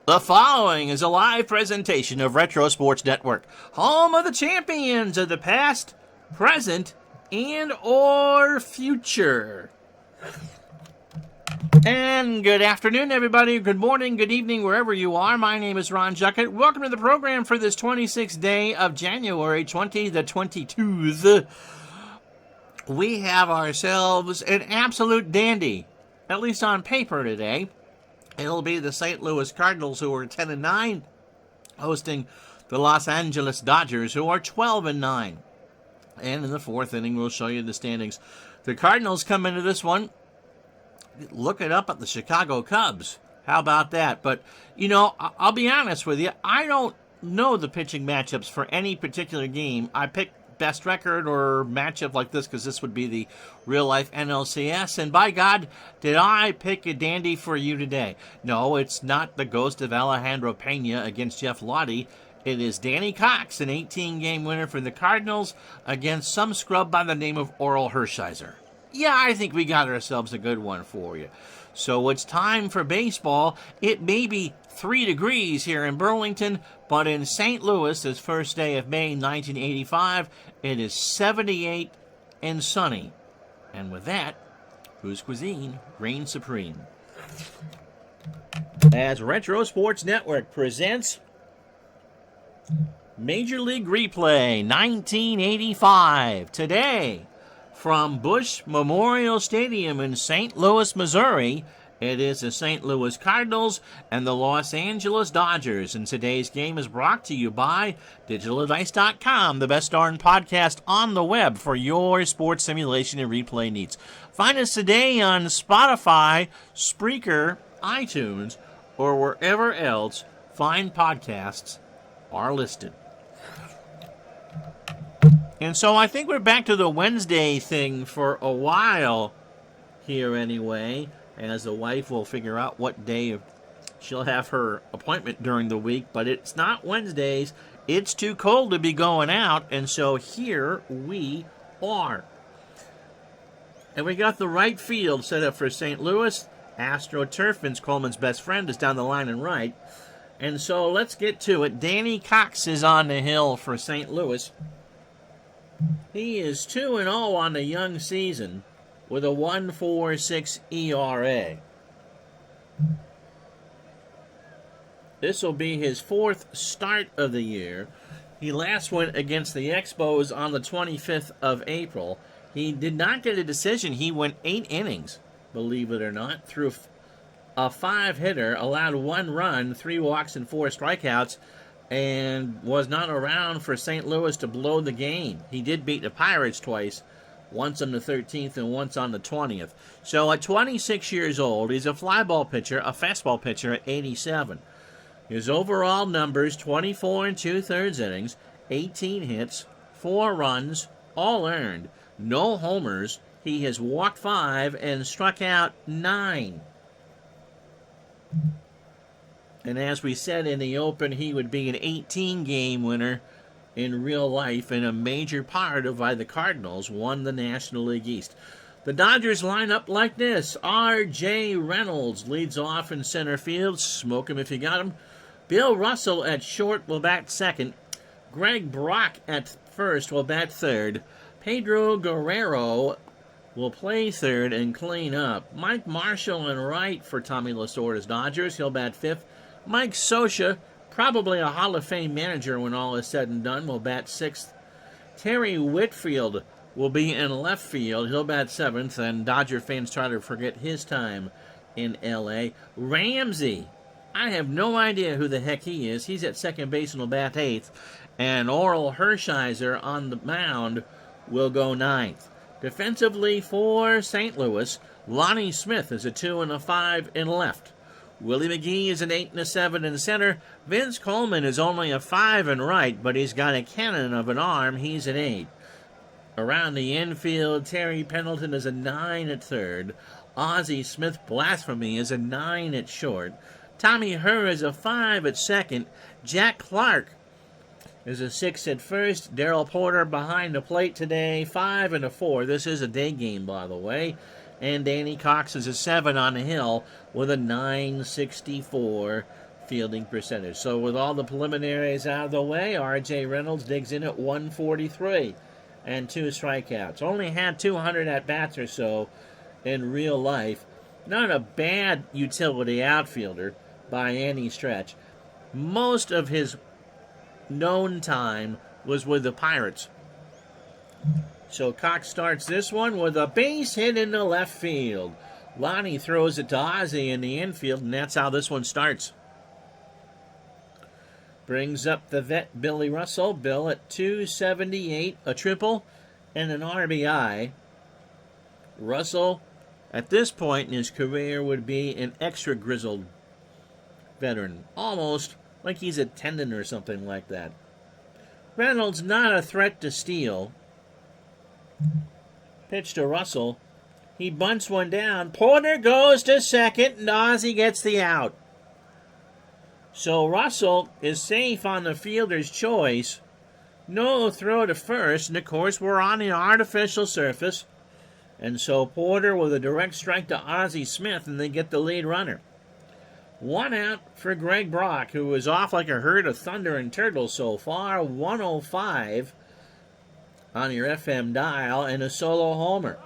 The following is a live presentation of Retro Sports Network, home of the champions of the past, present, and or future. And good afternoon, everybody. Good morning, good evening, wherever you are. My name is Ron Juckett. Welcome to the program for this 26th day of January 2022. We have ourselves an absolute dandy, at least on paper today. It'll be the St. Louis Cardinals, who are 10-9, hosting the Los Angeles Dodgers, who are 12-9. And in the fourth inning, we'll show you the standings. The Cardinals come into this one looking up at the Chicago Cubs. How about that? But, you know, I'll be honest with you. I don't know the pitching matchups for any particular game. I picked best record or matchup like this because this would be the real-life NLCS, and by God, did I pick a dandy for you today. No, it's not the ghost of Alejandro Pena against Jeff Lottie. It is Danny Cox, an 18-game winner for the Cardinals, against some scrub by the name of Oral Hershiser. Yeah, I think we got ourselves a good one for you. So it's time for baseball. It may be 3 degrees here in Burlington, but in St. Louis, this first day of May 1985, it is 78 and sunny. And with that, whose cuisine reigns supreme? As Retro Sports Network presents Major League Replay 1985. Today, from Busch Memorial Stadium in St. Louis, Missouri, it is the St. Louis Cardinals and the Los Angeles Dodgers. And today's game is brought to you by DigitalDice.com, the best darn podcast on the web for your sports simulation and replay needs. Find us today on Spotify, Spreaker, iTunes, or wherever else fine podcasts are listed. And so I think we're back to the Wednesday thing for a while here anyway, as the wife will figure out what day she'll have her appointment during the week. But it's not Wednesdays. It's too cold to be going out, and so here we are. And we got the right field set up for St. Louis. AstroTurf, Vince Coleman's best friend, is down the line and right. And so let's get to it. Danny Cox is on the hill for St. Louis. He is 2-0 on the young season with a 1.46 ERA. This will be his fourth start of the year. He last went against the Expos on the 25th of April. He did not get a decision. He went 8 innings, believe it or not, through a 5-hitter, allowed 1 run, 3 walks, and 4 strikeouts, and was not around for St. Louis to blow the game. He did beat the Pirates twice, once on the 13th and once on the 20th. So at 26 years old, he's a flyball pitcher, a fastball pitcher at 87. His overall numbers, 24 2/3 innings, 18 hits, 4 runs, all earned, no homers. He has walked 5 and struck out 9. And as we said in the open, he would be an 18-game winner in real life, and a major part of why the Cardinals won the National League East. The Dodgers line up like this. R.J. Reynolds leads off in center field. Smoke him if you got him. Bill Russell at short will bat second. Greg Brock at first will bat third. Pedro Guerrero will play third and clean up. Mike Marshall in right for Tommy Lasorda's Dodgers. He'll bat fifth. Mike Scioscia, probably a Hall of Fame manager when all is said and done, will bat sixth. Terry Whitfield will be in left field. He'll bat seventh, and Dodger fans try to forget his time in L.A. Ramsey, I have no idea who the heck he is. He's at second base and will bat eighth. And Oral Hershiser on the mound will go ninth. Defensively for St. Louis, Lonnie Smith is a 2 and a 5 in left. Willie McGee is an 8 and a 7 in center. Vince Coleman is only a 5 in right, but he's got a cannon of an arm. He's an 8. Around the infield, Terry Pendleton is a 9 at third. Ozzie Smith Blasphemy is a 9 at short. Tommy Herr is a 5 at second. Jack Clark is a 6 at first. Darrell Porter behind the plate today, 5 and a 4. This is a day game, by the way. And Danny Cox is a 7 on the hill with a 9.64 fielding percentage. So with all the preliminaries out of the way, R.J. Reynolds digs in at 143 and 2 strikeouts. Only had 200 at-bats or so in real life. Not a bad utility outfielder by any stretch. Most of his known time was with the Pirates. So Cox starts this one with a base hit in the left field. Lonnie throws it to Ozzie in the infield, and that's how this one starts. Brings up the vet Billy Russell. Bill at 278, a triple, and an RBI. Russell, at this point in his career, would be an extra grizzled veteran. Almost like he's a tendon or something like that. Reynolds not a threat to steal. Pitch to Russell. He bunts one down. Porter goes to second, and Ozzie gets the out. So Russell is safe on the fielder's choice. No throw to first, and of course we're on an artificial surface. And so Porter with a direct strike to Ozzie Smith, and they get the lead runner. 1 out for Greg Brock, who was off like a herd of thunder and turtles so far. 105 on your FM dial, and a solo homer.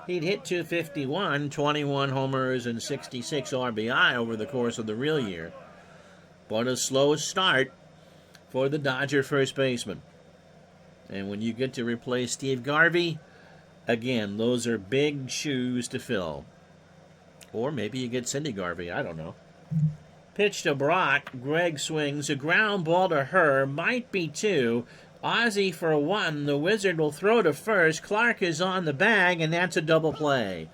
He'd hit 251, 21 homers, and 66 RBI over the course of the real year. But a slow start for the Dodger first baseman. And when you get to replace Steve Garvey, again, those are big shoes to fill. Or maybe you get Cindy Garvey, I don't know. Pitch to Brock. Greg swings. A ground ball to her. Might be 2. Ozzie for 1. The Wizard will throw to first. Clark is on the bag, and that's a double play.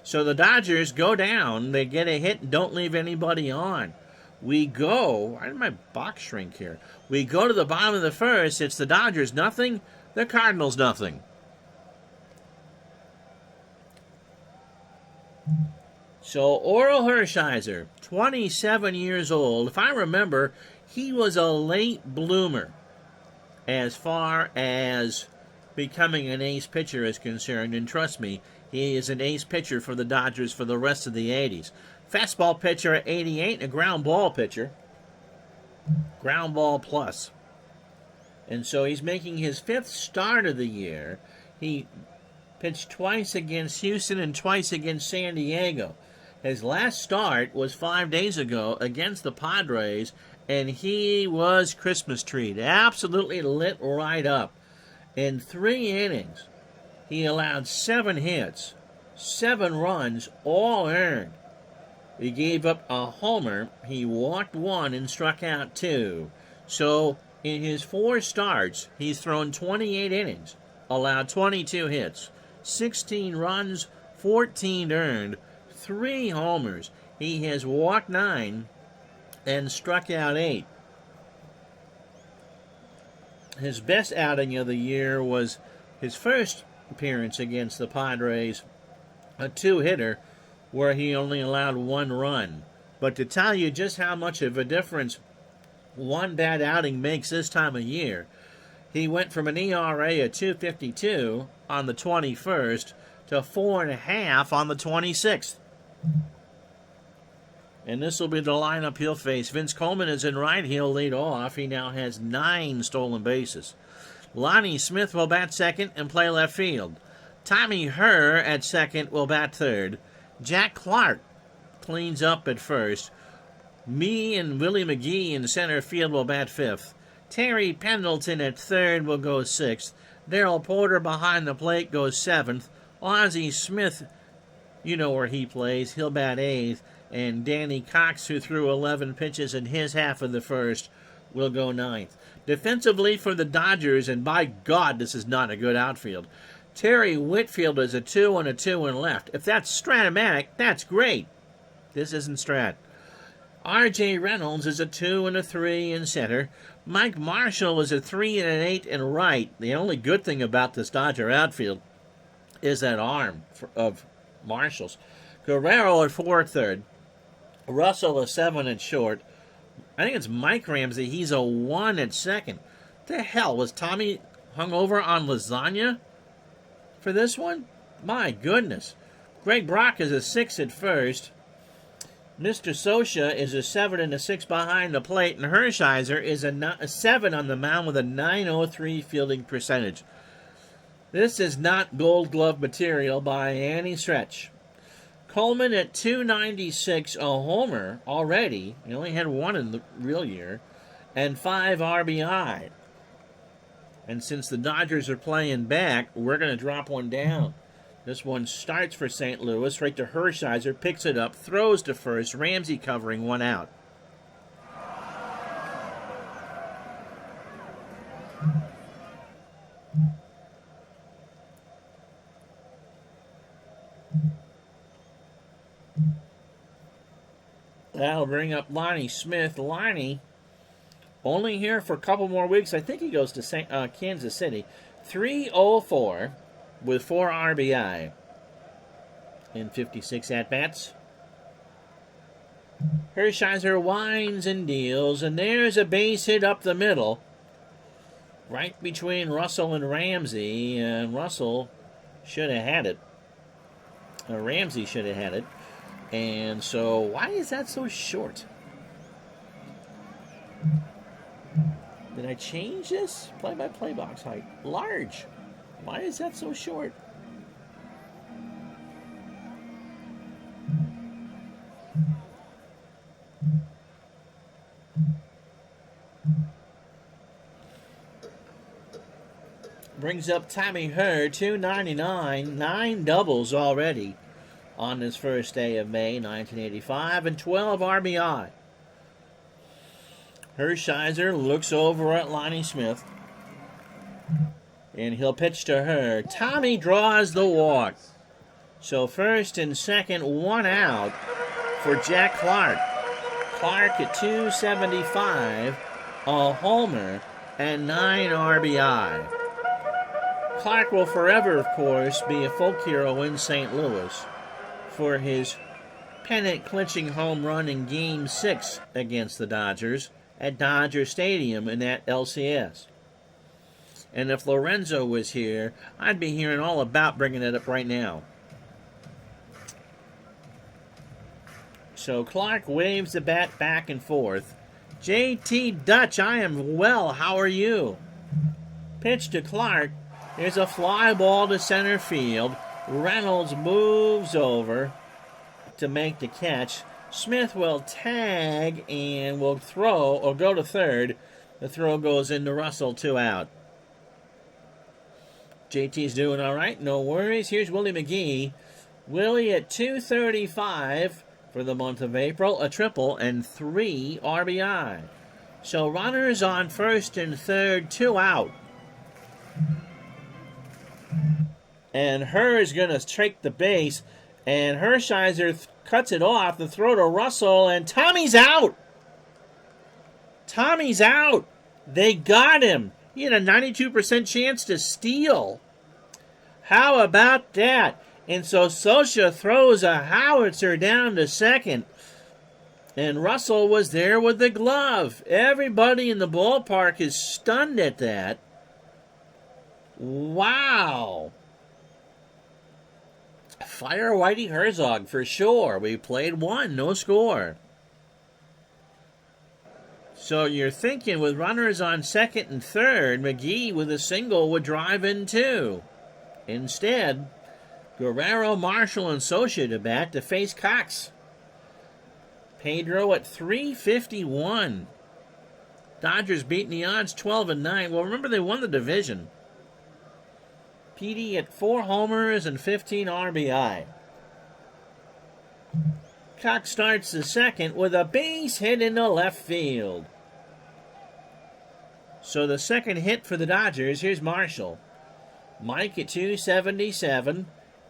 So the Dodgers go down. They get a hit and don't leave anybody on. We go. Why did my box shrink here? We go to the bottom of the first. It's the Dodgers nothing. The Cardinals nothing. So Oral Hershiser, 27 years old. If I remember, he was a late bloomer as far as becoming an ace pitcher is concerned. And trust me, he is an ace pitcher for the Dodgers for the rest of the 80s. Fastball pitcher at 88, and a ground ball pitcher. Ground ball plus. And so he's making his 5th start of the year. He pitched twice against Houston and twice against San Diego. His last start was 5 days ago against the Padres, and he was Christmas treed. Absolutely lit right up. In 3 innings, he allowed 7 hits, 7 runs, all earned. He gave up a homer. He walked 1 and struck out 2. So in his 4 starts, he's thrown 28 innings, allowed 22 hits, 16 runs, 14 earned, 3 homers. He has walked 9 and struck out 8. His best outing of the year was his first appearance against the Padres, a 2-hitter where he only allowed 1 run. But to tell you just how much of a difference one bad outing makes this time of year, he went from an ERA of 2.52 on the 21st to 4.5 on the 26th. And this will be the lineup he'll face. Vince Coleman is in right. He'll lead off. He now has 9 stolen bases. Lonnie Smith will bat second and play left field. Tommy Herr at second will bat third. Jack Clark cleans up at first. Me and Willie McGee in center field will bat fifth. Terry Pendleton at third will go sixth. Darrell Porter behind the plate goes seventh. Ozzie Smith, you know where he plays, he'll bat eighth. And Danny Cox, who threw 11 pitches in his half of the first, will go ninth. Defensively for the Dodgers, and by God, this is not a good outfield. Terry Whitfield is a 2 and a 2 and left. If that's Stratomatic, that's great. This isn't Strat. R.J. Reynolds is a 2 and a 3 in center. Mike Marshall is a 3 and an 8 in right. The only good thing about this Dodger outfield is that arm of Marshall's. Guerrero at 4 third. Russell a 7 at short. I think it's Mike Ramsey. He's a 1 at second. The hell, was Tommy hung over on lasagna for this one? My goodness. Greg Brock is a 6 at first. Mr. Sosha is a 7 and a 6 behind the plate, and Hershiser is a 7 on the mound with a .903 fielding percentage. This is not Gold Glove material by any stretch. Coleman at .296, a homer already. He only had one in the real year, and 5 RBI. And since the Dodgers are playing back, we're going to drop one down. This one starts for St. Louis, right to Hershiser, picks it up, throws to first, Ramsey covering, 1 out. That'll bring up Lonnie Smith. Lonnie, only here for a couple more weeks. I think he goes to Kansas City. 304 with 4 RBI in 56 at-bats. Hershiser winds and deals, and there's a base hit up the middle, right between Russell and Ramsey, and Russell should have had it. Ramsey should have had it. And so, why is that so short? Did I change this? Play-by-play box height. Large. Why is that so short? Brings up Tommy Herr, 299, 9 doubles already on this first day of May, 1985, and 12 RBI. Hershiser looks over at Lonnie Smith, and he'll pitch to her. Tommy draws the walk. So first and second, 1 out for Jack Clark. Clark at .275, a homer, and 9 RBI. Clark will forever, of course, be a folk hero in St. Louis for his pennant-clinching home run in Game 6 against the Dodgers at Dodger Stadium in that LCS. And if Lorenzo was here, I'd be hearing all about bringing it up right now. So Clark waves the bat back and forth. JT Dutch, I am well. How are you? Pitch to Clark. There's a fly ball to center field. Reynolds moves over to make the catch. Smith will tag and will throw or go to third. The throw goes into Russell, 2 out. JT's doing all right, no worries. Here's Willie McGee. Willie at .235 for the month of April, a triple and 3 RBI. So runners on first and third, 2 out. And Herr is going to take the base, and Hershiser cuts it off, the throw to Russell, and Tommy's out. Tommy's out. They got him. He had a 92% chance to steal. How about that? And so Sosha throws a howitzer down to second, and Russell was there with the glove. Everybody in the ballpark is stunned at that. Wow. Fire Whitey Herzog for sure. We played 1, no score. So you're thinking with runners on second and third, McGee with a single would drive in 2. Instead, Guerrero, Marshall, and Sosha to bat to face Cox. Pedro at .351. Dodgers beating the odds 12-9. Well, remember they won the division. Petey at 4 homers and 15 RBI. Cox starts the second with a base hit into left field. So the second hit for the Dodgers, here's Marshall. Mike at .277,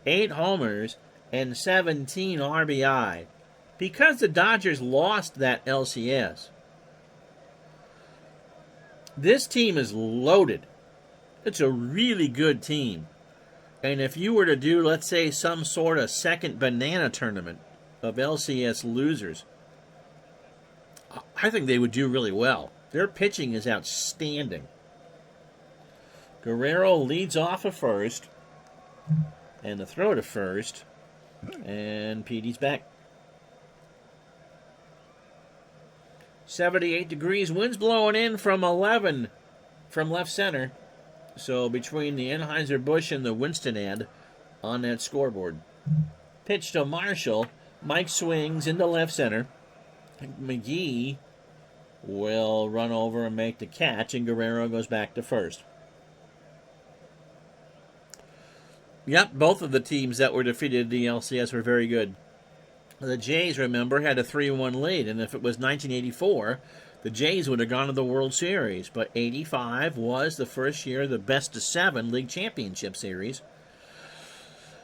8 homers, and 17 RBI. Because the Dodgers lost that LCS, this team is loaded. It's a really good team. And if you were to do, let's say, some sort of second banana tournament of LCS losers, I think they would do really well. Their pitching is outstanding. Guerrero leads off at first, and the throw to first, and Petey's back. 78 degrees. Winds blowing in from 11 from left center. So between the Anheuser-Busch and the Winston ad on that scoreboard. Pitch to Marshall. Mike swings into left center. McGee will run over and make the catch, and Guerrero goes back to first. Yep, both of the teams that were defeated in the LCS were very good. The Jays, remember, had a 3-1 lead, and if it was 1984, the Jays would have gone to the World Series. But 85 was the first year of the best-of-7 League Championship Series.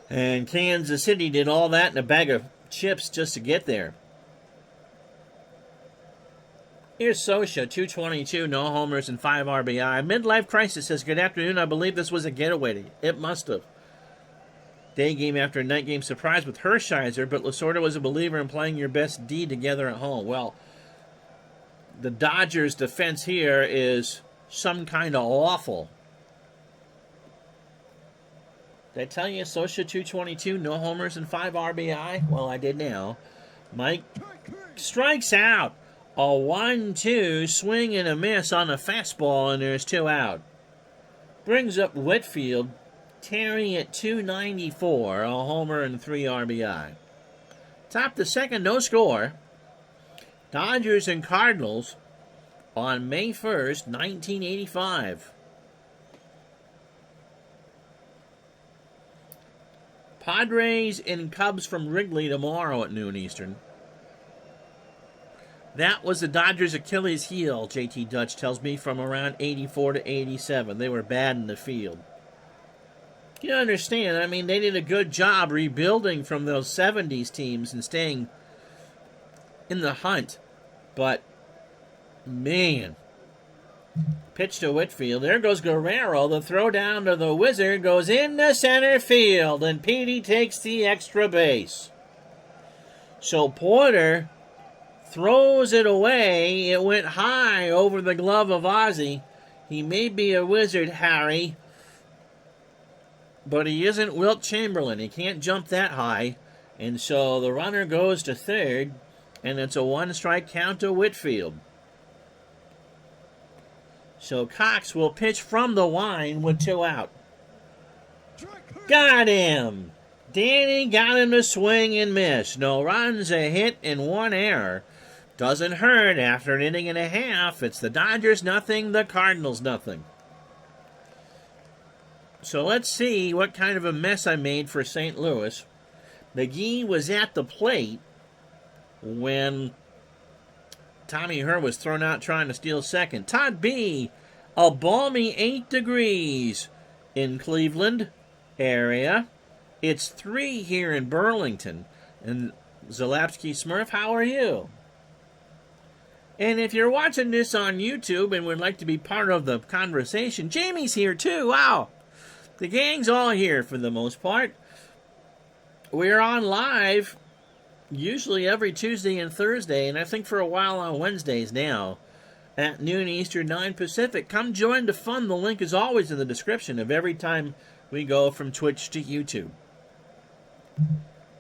And Kansas City did all that in a bag of chips just to get there. Here's Sosha, 222, no homers and 5 RBI. Midlife Crisis says, good afternoon. I believe this was a getaway. It must have. Day game after night game surprise with Hershiser, but Lasorda was a believer in playing your best D together at home. Well, the Dodgers' defense here is some kind of awful. Did I tell you Sosha 222, no homers and 5 RBI? Well, I did now. Mike strikes out. A 1-2 swing and a miss on a fastball, and there's 2 out. Brings up Whitfield. Terry at 294, a homer and 3 RBI. Top the second, no score. Dodgers and Cardinals on May 1st, 1985. Padres and Cubs from Wrigley tomorrow at noon Eastern. That was the Dodgers' Achilles heel, JT Dutch tells me, from around 84 to 87. They were bad in the field. You understand, I mean, they did a good job rebuilding from those 70s teams and staying in the hunt. But, man, pitch to Whitfield. There goes Guerrero. The throw down to the Wizard goes into center field, and Petey takes the extra base. So Porter throws it away. It went high over the glove of Ozzie. He may be a Wizard, Harry, but he isn't Wilt Chamberlain. He can't jump that high. And so the runner goes to third, and it's a 1-strike count to Whitfield. So Cox will pitch from the line with 2 out. Got him! Danny got him to swing and miss. No runs, a hit, and 1 error. Doesn't hurt after an inning and a half. It's the Dodgers nothing, the Cardinals nothing. So let's see what kind of a mess I made for St. Louis. McGee was at the plate when Tommy Herr was thrown out trying to steal second. Todd B, a balmy 8 degrees in Cleveland area. It's 3 here in Burlington. And Zalapsky Smurf, how are you? And if you're watching this on YouTube and would like to be part of the conversation, Jamie's here too. Wow. The gang's all here for the most part. We're on live usually every Tuesday and Thursday, and I think for a while on Wednesdays now at noon Eastern, 9 Pacific. Come join the fun. The link is always in the description of every time we go from Twitch to YouTube.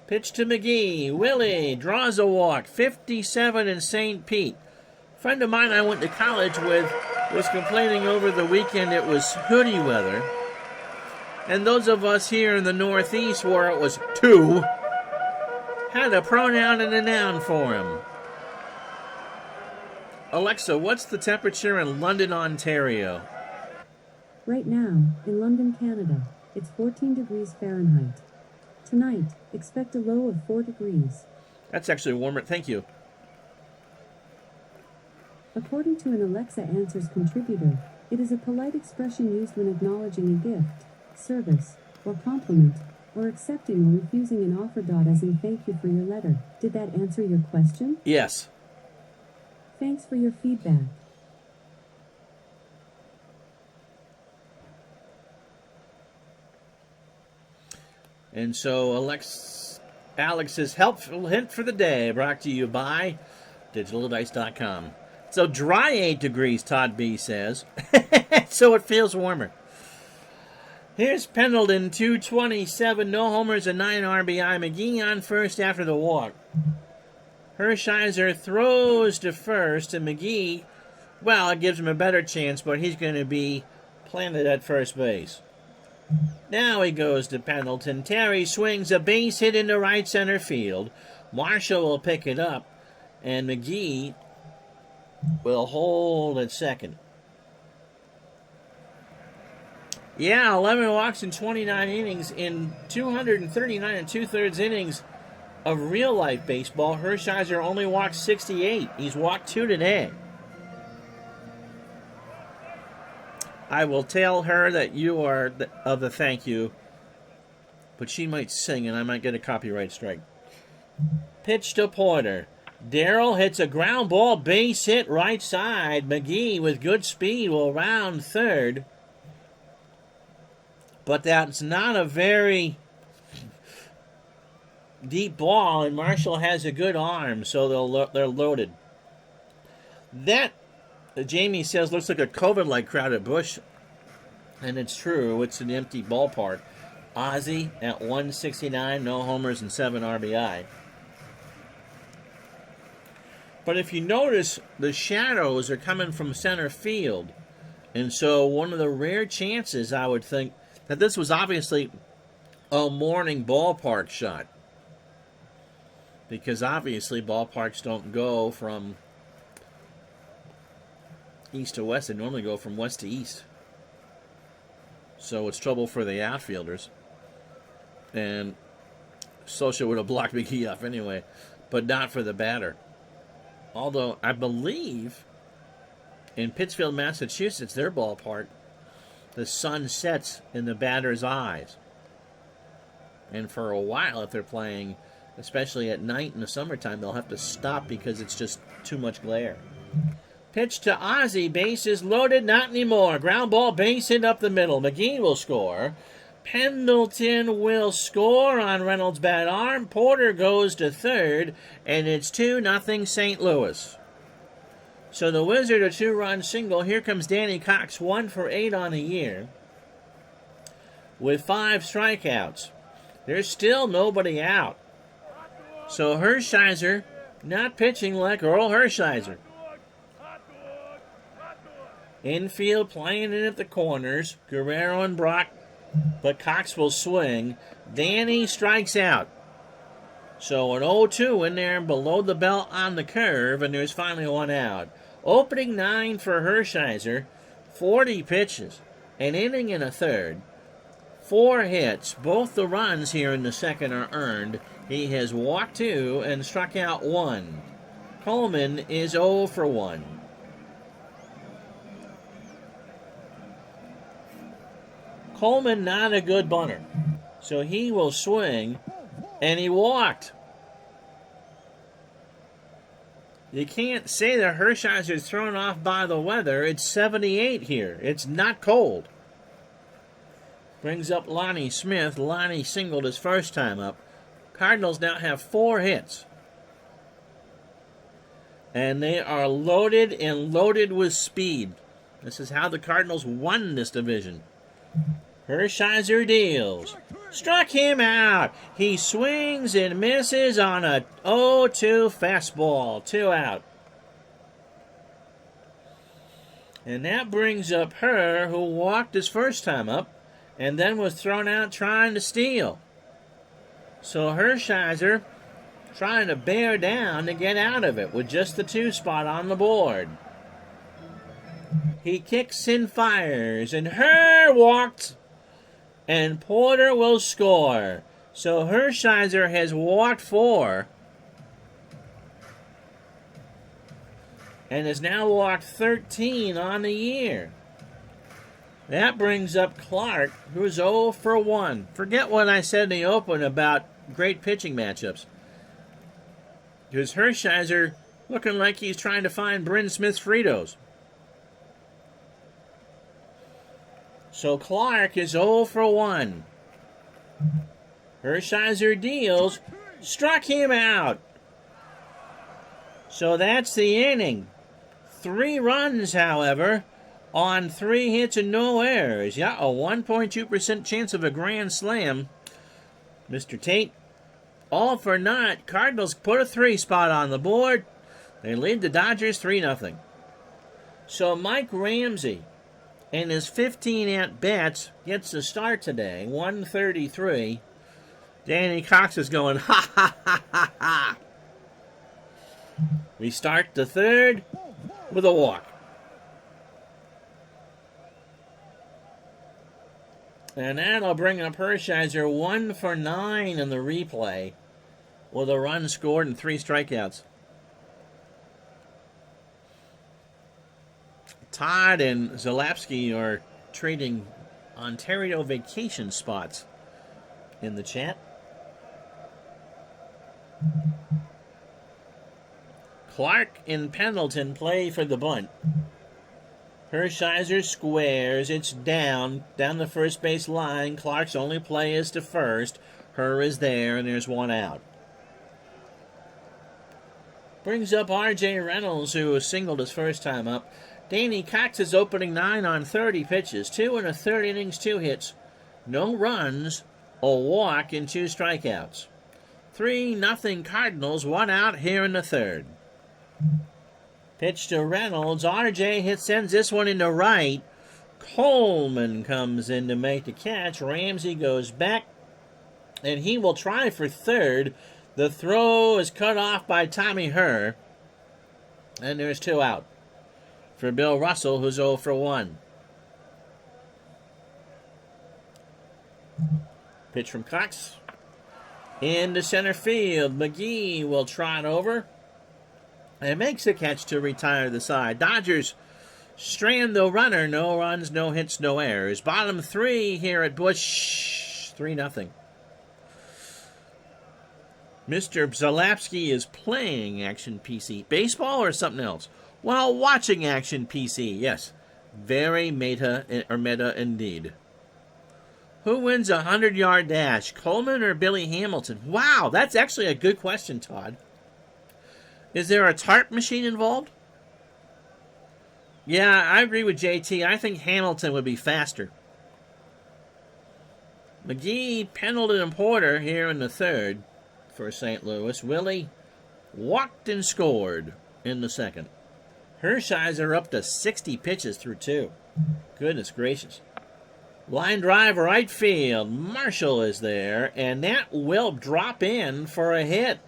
Pitch to McGee. Willie draws a walk. 57 in St. Pete. A friend of mine I went to college with was complaining over the weekend it was hoodie weather. And those of us here in the Northeast where it was 2 had a pronoun and a noun for him. Alexa, what's the temperature in London, Ontario? Right now, in London, Canada, it's 14 degrees Fahrenheit. Tonight, expect a low of 4 degrees. That's actually warmer. Thank you. According to an Alexa Answers contributor, it is a polite expression used when acknowledging a gift, service, or compliment, or accepting or refusing an offer. As in thank you for your letter. Did that answer your question? Yes. Thanks for your feedback. And so Alex's helpful hint for the day brought to you by DigitalDice.com. So dry 8 degrees, Todd B says. So it feels warmer. Here's Pendleton, 227, no homers and 9 RBI. McGee on first after the walk. Hershiser throws to first, and McGee, well, it gives him a better chance, but he's going to be planted at first base. Now he goes to Pendleton. Terry swings a base hit into right center field. Marshall will pick it up, and McGee will hold at second. Yeah, 11 walks in 29 innings. In 239 and 2/3 innings of real-life baseball, Hershiser only walked 68. He's walked 2 today. I will tell her that you are of the thank you, but she might sing and I might get a copyright strike. Pitch to Porter. Darrell hits a ground ball base hit right side. McGee with good speed will round third. But that's not a very deep ball, and Marshall has a good arm, so they're loaded. That, Jamie says, looks like a COVID-like crowd at Busch, and it's true. It's an empty ballpark. Ozzie at 169, no homers and 7 RBI. But if you notice, the shadows are coming from center field, and so one of the rare chances, I would think, that this was obviously a morning ballpark shot. Because obviously ballparks don't go from east to west. They normally go from west to east. So it's trouble for the outfielders. And Socha would have blocked McGee off anyway. But not for the batter. Although I believe in Pittsfield, Massachusetts, their ballpark, the sun sets in the batter's eyes. And for a while, if they're playing, especially at night in the summertime, they'll have to stop because it's just too much glare. Pitch to Ozzie, bases loaded, not anymore. Ground ball, base hit up the middle. McGee will score. Pendleton will score on Reynolds' bad arm. Porter goes to third, and it's 2-0 St. Louis. So the Wizard, a 2-run single. Here comes Danny Cox, 1 for 8 on the year, with 5 strikeouts. There's still nobody out. So Hershiser not pitching like Earl Hershiser. Infield playing in at the corners. Guerrero and Brock, but Cox will swing. Danny strikes out. So an 0-2 in there below the belt on the curve, and there's finally one out. Opening 9 for Hershiser, 40 pitches, an inning and a third, 4 hits. Both the runs here in the second are earned. He has walked 2 and struck out 1. Coleman is 0 for 1. Coleman not a good bunter, so he will swing, and he walked. You can't say that Hershiser's thrown off by the weather. It's 78 here. It's not cold. Brings up Lonnie Smith. Lonnie singled his first time up. Cardinals now have 4 hits. And they are loaded and loaded with speed. This is how the Cardinals won this division. Hershiser deals. Struck him out. He swings and misses on a 0-2 fastball. 2 out. And that brings up Her, who walked his first time up and then was thrown out trying to steal. So Hershiser trying to bear down to get out of it with just the 2 spot on the board. He kicks and fires, and Her walked, and Porter will score. So Hershiser has walked 4 and has now walked 13 on the year. That brings up Clark, who's 0 for 1. Forget what I said in the open about great pitching matchups. Because Hershiser looking like he's trying to find Bryn Smith's Fritos. So Clark is 0 for 1. Hershiser deals. Struck him out. So that's the inning. 3 runs, however, on 3 hits and no errors. Yeah, a 1.2% chance of a grand slam. Mr. Tate, all for naught. Cardinals put a 3 spot on the board. They lead the Dodgers 3-0. So Mike Ramsey, in his 15 at-bats, gets the start today, 133. Danny Cox is going, ha, ha, ha, ha, ha. We start the third with a walk. And that'll bring up Hershiser 1 for 9 in the replay with a run scored and 3 strikeouts. Todd and Zalapsky are trading Ontario vacation spots in the chat. Clark and Pendleton play for the bunt. Hershiser squares. It's down the first base line. Clark's only play is to first. Her is there, and there's 1 out. Brings up R.J. Reynolds, who was singled his first time up. Danny Cox's opening 9 on 30 pitches. 2 1/3 innings, 2 hits. No runs, a walk, and 2 strikeouts. 3-0 Cardinals, 1 out here in the third. Pitch to Reynolds. R.J. sends this one into right. Coleman comes in to make the catch. Ramsey goes back, and he will try for third. The throw is cut off by Tommy Herr, and there's 2 out for Bill Russell, who's 0 for 1. Pitch from Cox. Into center field. McGee will trot over and makes a catch to retire the side. Dodgers strand the runner. No runs, no hits, no errors. Bottom 3 here at Busch. 3-0. Mr. Zalapsky is playing Action PC. Baseball or something else? Well, watching Action PC, yes. Very meta indeed. Who wins a 100-yard dash, Coleman or Billy Hamilton? Wow, that's actually a good question, Todd. Is there a tarp machine involved? Yeah, I agree with JT. I think Hamilton would be faster. McGee, Pendleton, and Porter here in the third for St. Louis. Willie walked and scored in the second. Hershiser up to 60 pitches through 2. Goodness gracious. Line drive right field. Marshall is there, and that will drop in for a hit.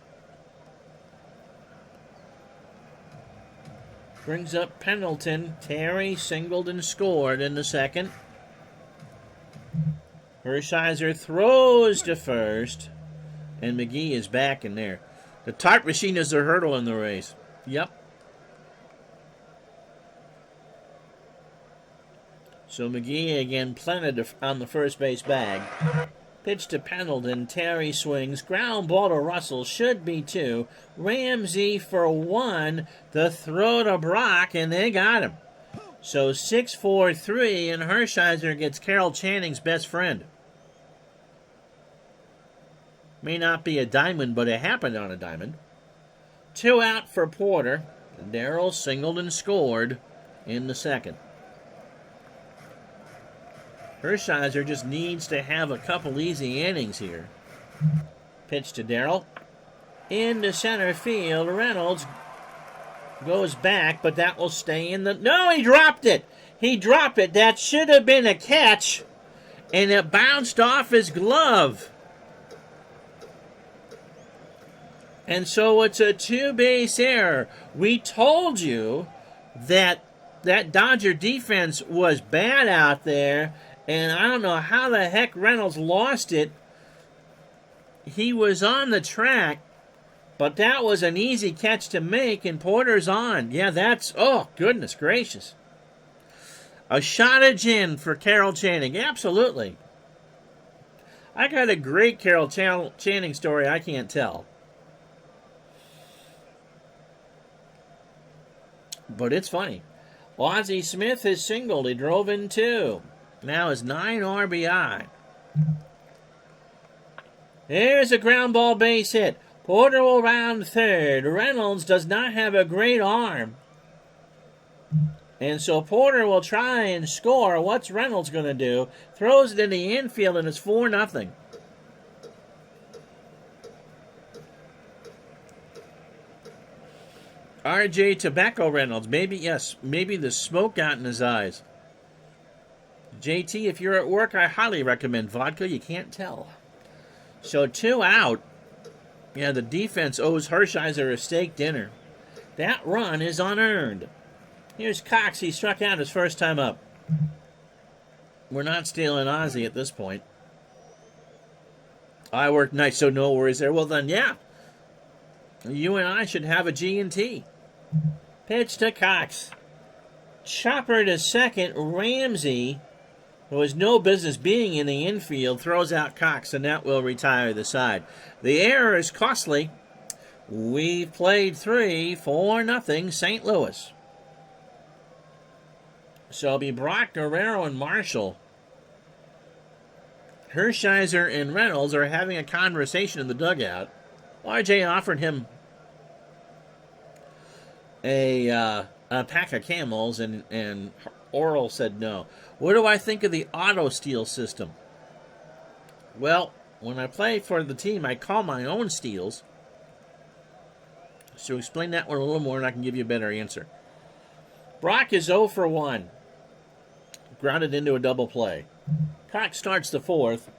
Brings up Pendleton. Terry singled and scored in the second. Hershiser throws to first, and McGee is back in there. The tarp machine is the hurdle in the race. Yep. So McGee again planted on the first base bag. Pitch to Pendleton. Terry swings. Ground ball to Russell. Should be 2. Ramsey for 1. The throw to Brock, and they got him. So 6-4-3, and Hershiser gets Carol Channing's best friend. May not be a diamond, but it happened on a diamond. 2 out for Porter. Darrell singled and scored in the second. Hershiser just needs to have a couple easy innings here. Pitch to Darrell. Into center field. Reynolds goes back, but that will stay in the... No, he dropped it. He dropped it. That should have been a catch, and it bounced off his glove. And so it's a 2-base error. We told you that Dodger defense was bad out there, and I don't know how the heck Reynolds lost it. He was on the track, but that was an easy catch to make, and Porter's on. Yeah, that's... Oh, goodness gracious. A shot of gin for Carol Channing. Absolutely. I got a great Carol Channing story I can't tell. But it's funny. Lonnie Smith has singled. He drove in 2. Now is 9 RBI. There's a ground ball base hit. Porter will round third. Reynolds does not have a great arm. And so Porter will try and score. What's Reynolds going to do? Throws it in the infield, and it's 4-0. R.J. Tobacco Reynolds. Maybe, yes, maybe the smoke got in his eyes. JT, if you're at work, I highly recommend vodka. You can't tell. So 2 out. Yeah, the defense owes Hershiser a steak dinner. That run is unearned. Here's Cox. He struck out his first time up. We're not stealing Ozzy at this point. I work nights, so no worries there. Well, then, yeah. You and I should have a G&T. Pitch to Cox. Chopper to second. Ramsey, who has no business being in the infield, throws out Cox, and that will retire the side. The error is costly. We've played 3-4-0 St. Louis. So it'll be Brock, Guerrero, and Marshall. Hershiser and Reynolds are having a conversation in the dugout. RJ offered him a pack of Camels, and Oral said no. What do I think of the auto steal system? Well, when I play for the team, I call my own steals. So explain that one a little more, and I can give you a better answer. Brock is 0 for 1. Grounded into a double play. Cox starts the fourth.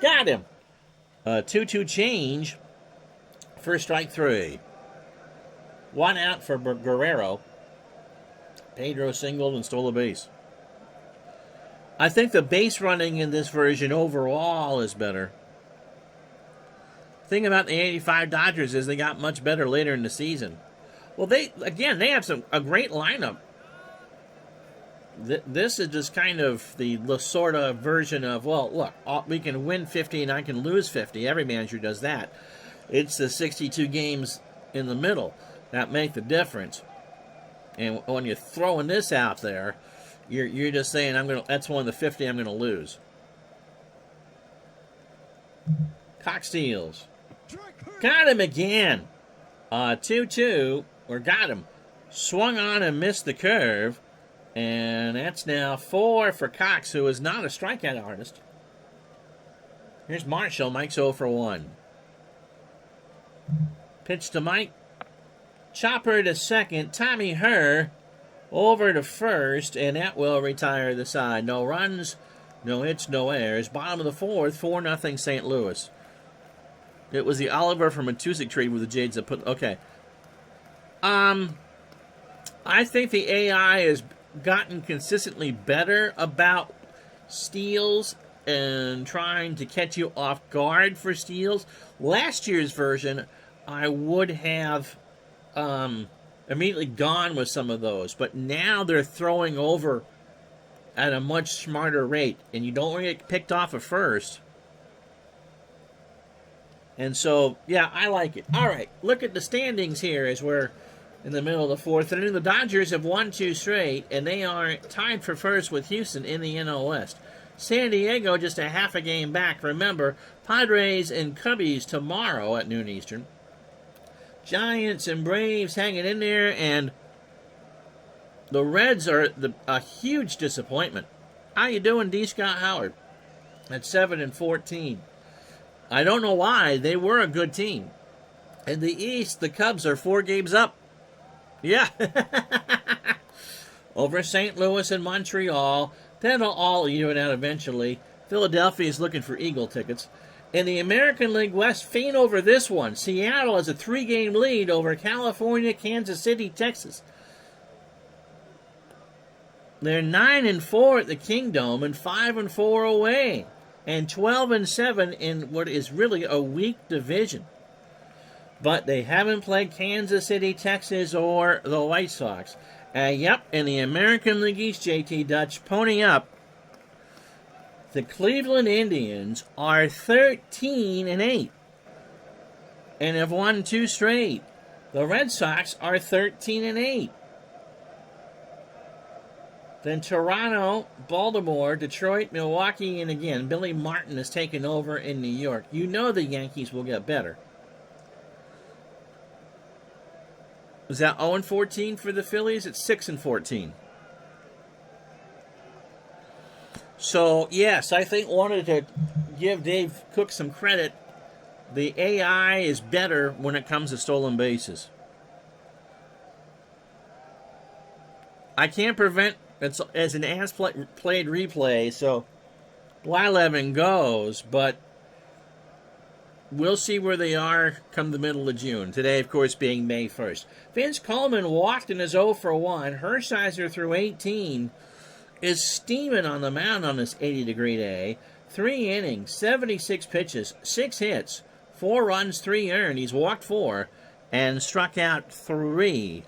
Got him. 2-2 change for strike 3. 1 out for Guerrero. Pedro singled and stole a base. I think the base running in this version overall is better. The thing about the 85 Dodgers is they got much better later in the season. Well, they have a great lineup. This is just kind of the sort of version of, well, look, we can win 50 and I can lose 50. Every manager does that. It's the 62 games in the middle that make the difference. And when you're throwing this out there, you're just saying, that's one of the 50 I'm going to lose. Cox steals. Got him again. 2-2, or got him. Swung on and missed the curve. And that's now 4 for Cox, who is not a strikeout artist. Here's Marshall. Mike's 0 for 1. Pitch to Mike. Chopper to second. Tommy Herr over to first, and that will retire the side. No runs, no hits, no errors. Bottom of the fourth, 4-0 St. Louis. It was the Oliver from Matusik trade with the Jades that put... Okay. I think the AI has gotten consistently better about steals and trying to catch you off guard for steals. Last year's version, I would have immediately gone with some of those, but now they're throwing over at a much smarter rate, and you don't want to get picked off at first. And so, yeah, I like it. All right, look at the standings here as we're in the middle of the fourth inning. The Dodgers have won 2 straight, and they are tied for first with Houston in the NL West. San Diego just a half a game back. Remember, Padres and Cubbies tomorrow at noon Eastern. Giants and Braves hanging in there, and the Reds are a huge disappointment. How you doing, D. Scott Howard? At 7-14. I don't know why. They were a good team. In the East, the Cubs are 4 games up. Yeah. Over St. Louis and Montreal. That'll all even out eventually. Philadelphia is looking for Eagle tickets. In the American League West, faint over this one. Seattle has a 3-game lead over California, Kansas City, Texas. They're 9-4 at the Kingdome and 5-4 away. And 12-7 in what is really a weak division. But they haven't played Kansas City, Texas, or the White Sox. Yep, in the American League East, JT Dutch, pony up. The Cleveland Indians are 13-8 and have won 2 straight. The Red Sox are 13-8. Then Toronto, Baltimore, Detroit, Milwaukee, and again, Billy Martin has taken over in New York. You know the Yankees will get better. Was that 0-14 for the Phillies? It's 6-14. So, yes, I think wanted to give Dave Cook some credit. The AI is better when it comes to stolen bases. I can't prevent it's as an played replay, so Blyleven goes, but we'll see where they are come the middle of June. Today, of course, being May 1st. Vince Coleman walked in his 0 for 1. Hershiser through 18 is steaming on the mound on this 80-degree day. 3 innings, 76 pitches, 6 hits, 4 runs, 3 earned. He's walked 4 and struck out 3.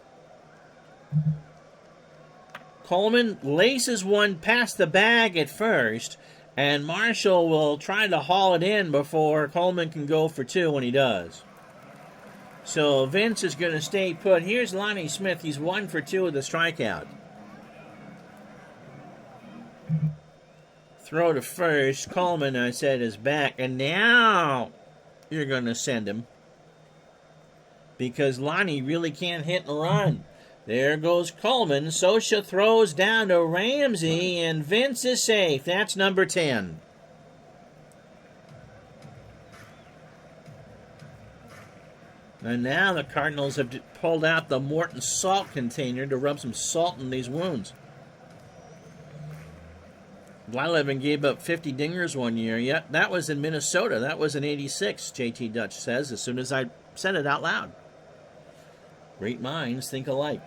Coleman laces one past the bag at first, and Marshall will try to haul it in before Coleman can go for 2 when he does. So Vince is going to stay put. Here's Lonnie Smith. He's 1 for 2 with a strikeout. Throw to first. Coleman, I said, is back. And now you're going to send him, because Lonnie really can't hit and run. There goes Coleman. Scioscia throws down to Ramsey, and Vince is safe. That's number 10. And now the Cardinals have pulled out the Morton salt container to rub some salt in these wounds. Blyleven gave up 50 dingers one year. Yep, that was in Minnesota. That was in 86, JT Dutch says, as soon as I said it out loud. Great minds think alike.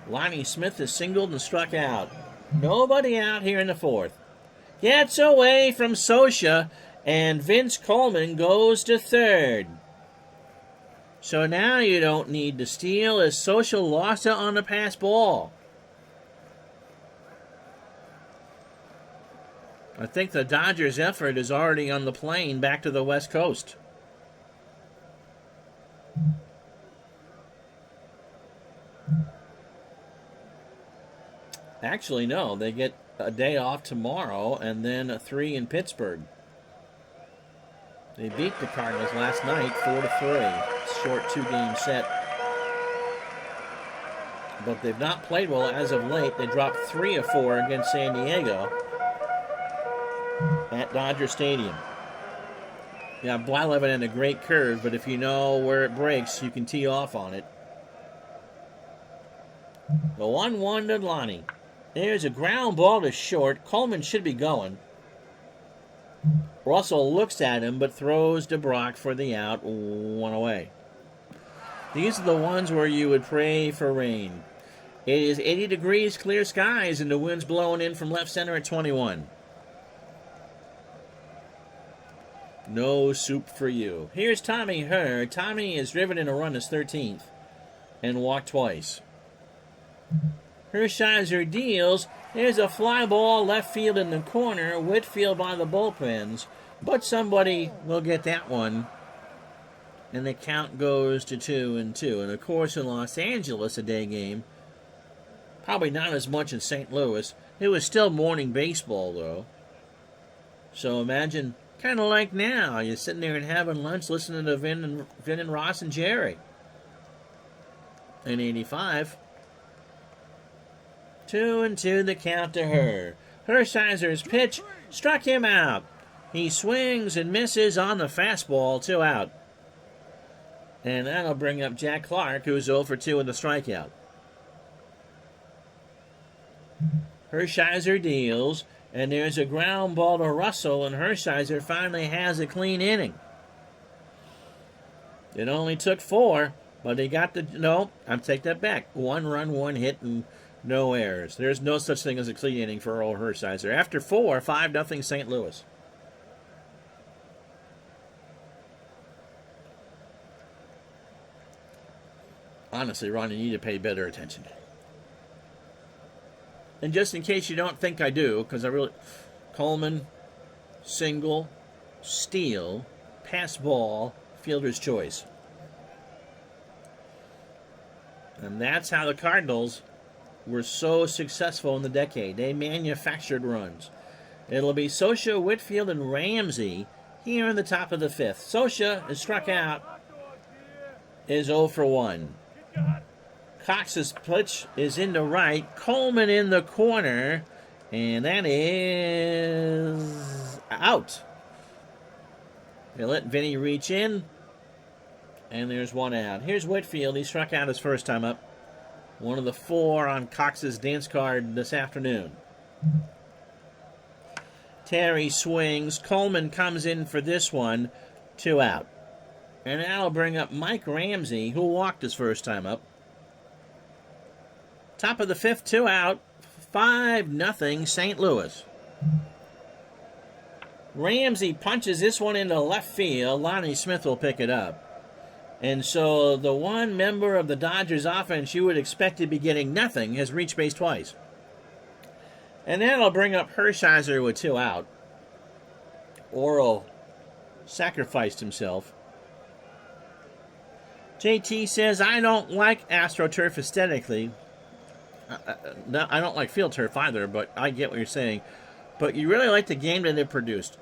Lonnie Smith is singled and struck out. Nobody out here in the 4th. Gets away from Scioscia, and Vince Coleman goes to 3rd. So now you don't need to steal, as Scioscia lost it on the pass ball. I think the Dodgers' effort is already on the plane back to the West Coast. Actually, no. They get a day off tomorrow and then a 3 in Pittsburgh. They beat the Cardinals last night 4-3. Short 2-game set. But they've not played well as of late. They dropped 3 of 4 against San Diego at Dodger Stadium. Yeah, Blyleven had a great curve, but if you know where it breaks, you can tee off on it. The 1-1 to Lonnie. There's a ground ball to short. Coleman should be going. Russell looks at him, but throws to Brock for the out. 1 away. These are the ones where you would pray for rain. It is 80 degrees, clear skies, and the wind's blowing in from left center at 21. No soup for you. Here's Tommy Herr. Tommy has driven in a run his 13th and walked twice. Hershiser deals. There's a fly ball left field in the corner. Whitfield by the bullpens. But somebody will get that one. And the count goes to 2-2. And of course in Los Angeles, a day game. Probably not as much in St. Louis. It was still morning baseball, though. So imagine, kind of like now, you're sitting there and having lunch listening to Vin and Ross and Jerry. In 85. 2-2 the count to Herr. Hershiser's pitch struck him out. He swings and misses on the fastball, 2 out. And that'll bring up Jack Clark, who's 0 for 2 in the strikeout. Hershiser deals, and there's a ground ball to Russell, and Hershiser finally has a clean inning. It only took 4, but he got the... No, I'll take that back. 1 run, 1 hit, and no errors. There's no such thing as a clean inning for Earl Hershiser. After 4, 5-0 St. Louis. Honestly, Ron, you need to pay better attention. And just in case you don't think I do, because I really... Coleman, single, steal, pass ball, fielder's choice. And that's how the Cardinals were so successful in the decade. They manufactured runs. It'll be Scioscia, Whitfield, and Ramsey here in the top of the 5th. Scioscia is struck out, is 0 for 1. Cox's pitch is into right. Coleman in the corner, and that is out. They let Vinny reach in, and there's 1 out. Here's Whitfield. He struck out his first time up. One of the 4 on Cox's dance card this afternoon. Terry swings. Coleman comes in for this one. 2 out. And that'll bring up Mike Ramsey, who walked his first time up. Top of the 5th, 2 out. 5-0 St. Louis. Ramsey punches this one into left field. Lonnie Smith will pick it up. And so the one member of the Dodgers offense you would expect to be getting nothing has reached base twice. And that'll bring up Hershiser with 2 out. Oral sacrificed himself. JT says, I don't like AstroTurf aesthetically. I don't like field turf either, but I get what you're saying. But you really like the game that it produced.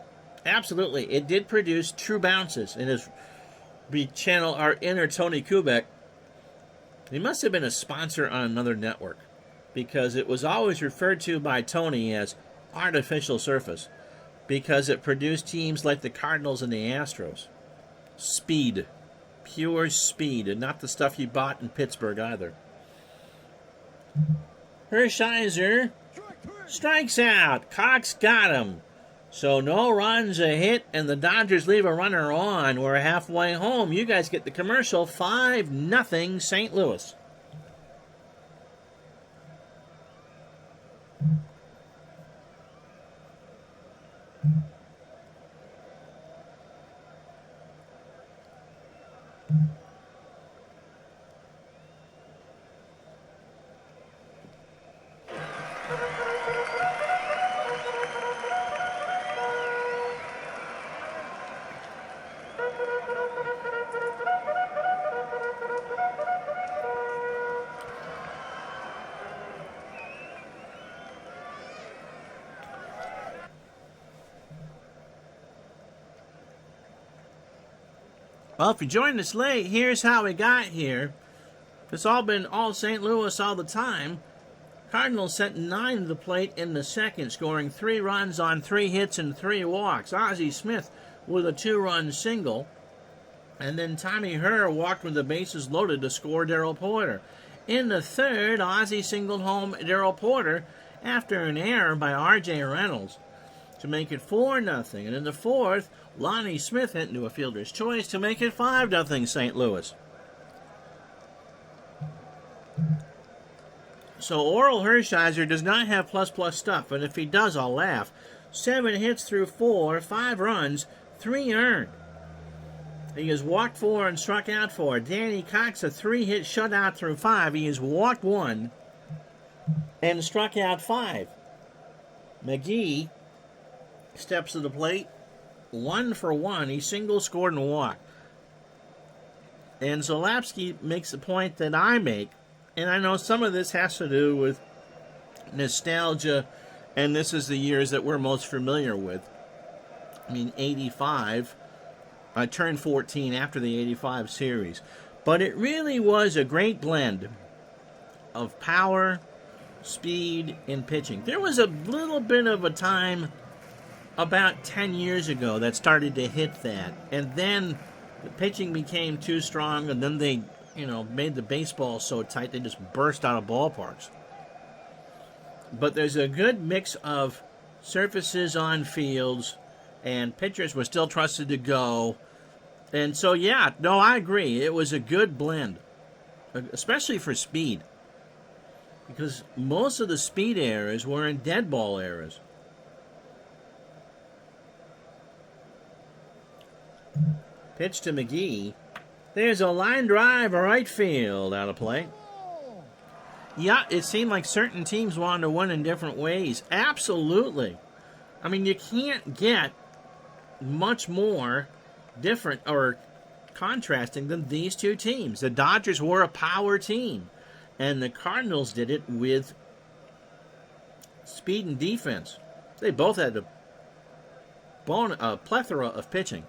Absolutely. It did produce true bounces. And as we channel our inner Tony Kubek, he must have been a sponsor on another network, because it was always referred to by Tony as artificial surface, because it produced teams like the Cardinals and the Astros. Speed. Pure speed, and not the stuff you bought in Pittsburgh either. Hershiser strikes out. Cox got him. So no runs, a hit, and the Dodgers leave a runner on. We're halfway home. You guys get the commercial. 5-0 St. Louis. Well, if you joined us late, here's how we got here. It's all been all St. Louis all the time. Cardinals sent 9 to the plate in the second, scoring 3 runs on 3 hits and 3 walks. Ozzie Smith with a 2-run single. And then Tommy Herr walked with the bases loaded to score Darrell Porter. In the third, Ozzie singled home Darrell Porter after an error by R.J. Reynolds to make it 4-0. And in the fourth, Lonnie Smith hit into a fielder's choice to make it 5-0 St. Louis. So Oral Hershiser does not have plus stuff, and if he does, I'll laugh. 7 hits through 4, 5 runs, 3 earned. He has walked 4 and struck out 4. Danny Cox, a 3-hit shutout through 5. He has walked 1 and struck out 5. McGee steps to the plate, 1 for 1. He single, scored, and walked. And Zalapsky makes the point that I make, and I know some of this has to do with nostalgia, and this is the years that we're most familiar with. I mean, 85. I turned 14 after the 85 series. But it really was a great blend of power, speed, and pitching. There was a little bit of a time about 10 years ago that started to hit that. And then the pitching became too strong, and then they, made the baseball so tight they just burst out of ballparks. But there's a good mix of surfaces on fields, and pitchers were still trusted to go. And so, I agree. It was a good blend, especially for speed, because most of the speed eras were in dead ball eras. Pitch to McGee. There's a line drive, right field, out of play. Yeah, it seemed like certain teams wanted to win in different ways. Absolutely. I mean, you can't get much more different or contrasting than these two teams. The Dodgers were a power team, and the Cardinals did it with speed and defense. They both had a plethora of pitching.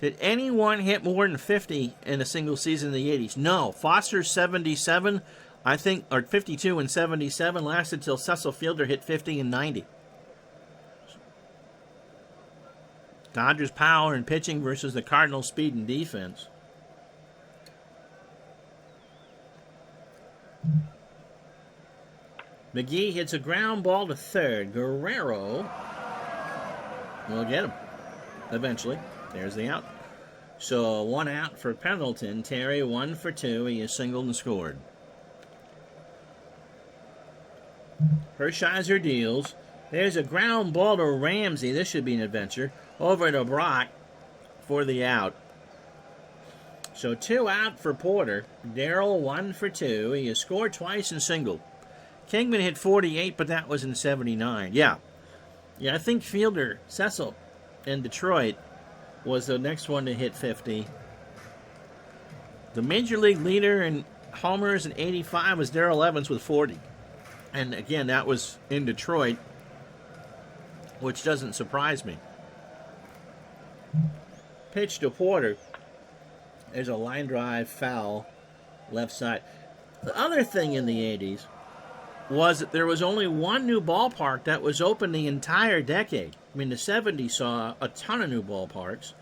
Did anyone hit more than 50 in a single season in the 80s? No. Foster's 77, I think, or 52 and 77 lasted until Cecil Fielder hit 50 and 90. Dodgers power and pitching versus the Cardinals speed and defense. McGee hits a ground ball to third. Guerrero will get him eventually. There's the out. So 1 out for Pendleton. Terry 1 for 2. He is singled and scored. Hershiser deals. There's a ground ball to Ramsey. This should be an adventure. Over to Brock for the out. So 2 out for Porter. Darrell 1 for 2. He has scored twice and singled. Kingman hit 48, but that was in 79. Yeah, I think fielder Cecil in Detroit was the next one to hit 50. The major league leader in homers in 85 was Darrell Evans with 40. And again, that was in Detroit, which doesn't surprise me. Pitch to Porter. There's a line drive foul left side. The other thing in the 80s was that there was only one new ballpark that was open the entire decade. I mean, the 70s saw a ton of new ballparks.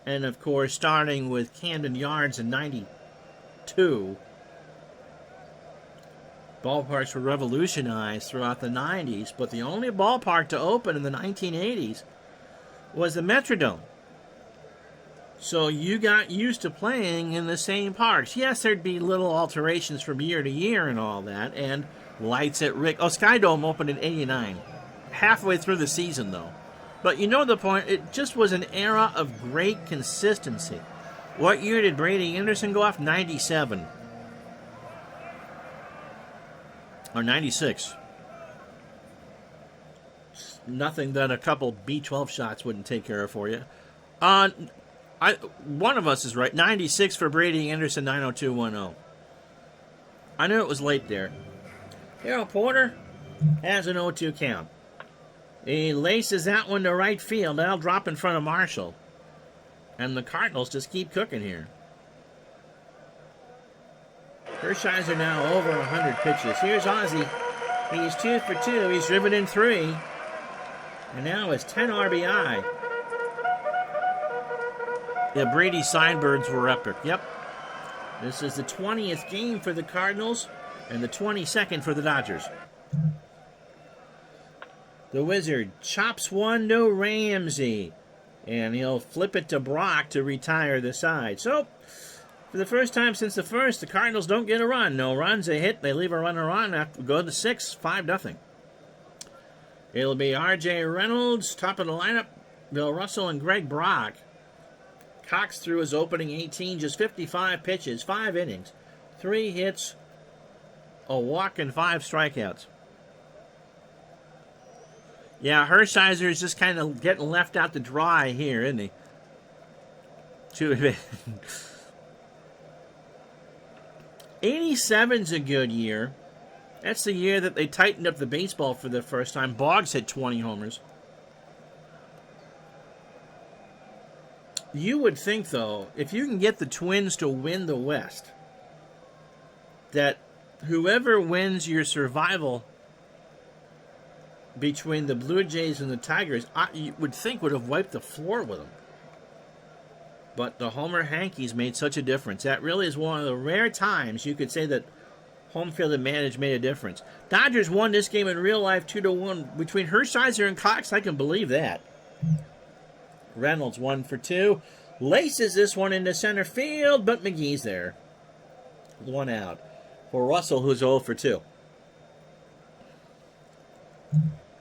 And, of course, starting with Camden Yards in 92, ballparks were revolutionized throughout the 90s. But the only ballpark to open in the 1980s was the Metrodome. So you got used to playing in the same parks. Yes, there'd be little alterations from year to year and all that. And lights at Skydome opened in 89. Halfway through the season, though. But you know the point. It just was an era of great consistency. What year did Brady Anderson go off? 97. Or 96. Nothing that a couple B12 shots wouldn't take care of for you. One of us is right. 96 for Brady Anderson, 90210. I knew it was late there. Darrell Porter has an 0-2 count. He laces that one to right field. That'll drop in front of Marshall. And the Cardinals just keep cooking here. Hershiser now over 100 pitches. Here's Ozzie. He's 2 for 2. He's driven in 3. And now it's 10 RBI. Yeah, Brady's Sidebirds were epic. Yep. This is the 20th game for the Cardinals and the 22nd for the Dodgers. The Wizard chops one to Ramsey. And he'll flip it to Brock to retire the side. So, for the first time since the first, the Cardinals don't get a run. No runs, a hit. They leave a runner on. After go to 6, 5-0. It'll be R.J. Reynolds, top of the lineup. Bill Russell and Greg Brock. Cox threw his opening 18, just 55 pitches, 5 innings, 3 hits, a walk, and 5 strikeouts. Yeah, Hershiser is just kind of getting left out to dry here, isn't he? 87's a good year. That's the year that they tightened up the baseball for the first time. Boggs hit 20 homers. You would think, though, if you can get the Twins to win the West, that whoever wins your survival between the Blue Jays and the Tigers, you would think would have wiped the floor with them. But the Homer Hankies made such a difference. That really is one of the rare times you could say that home field advantage made a difference. Dodgers won this game in real life 2-1. Between Hershiser and Cox, I can believe that. Reynolds 1 for 2. Laces this one into center field, but McGee's there. 1 out. For Russell, who's 0 for 2.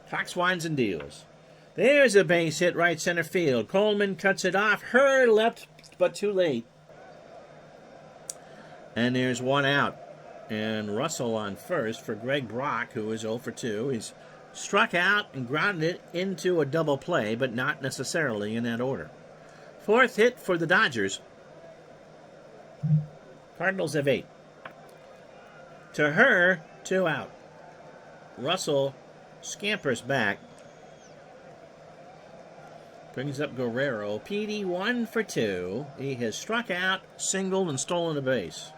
Cox winds and deals. There's a base hit right center field. Coleman cuts it off. Hurd left, but too late. And there's 1 out. And Russell on first for Greg Brock, who is 0 for 2. He's struck out and grounded it into a double play, but not necessarily in that order. 4th hit for the Dodgers. Cardinals have 8. To her, 2 out. Russell scampers back. Brings up Guerrero. PD 1 for 2. He has struck out, singled, and stolen a base.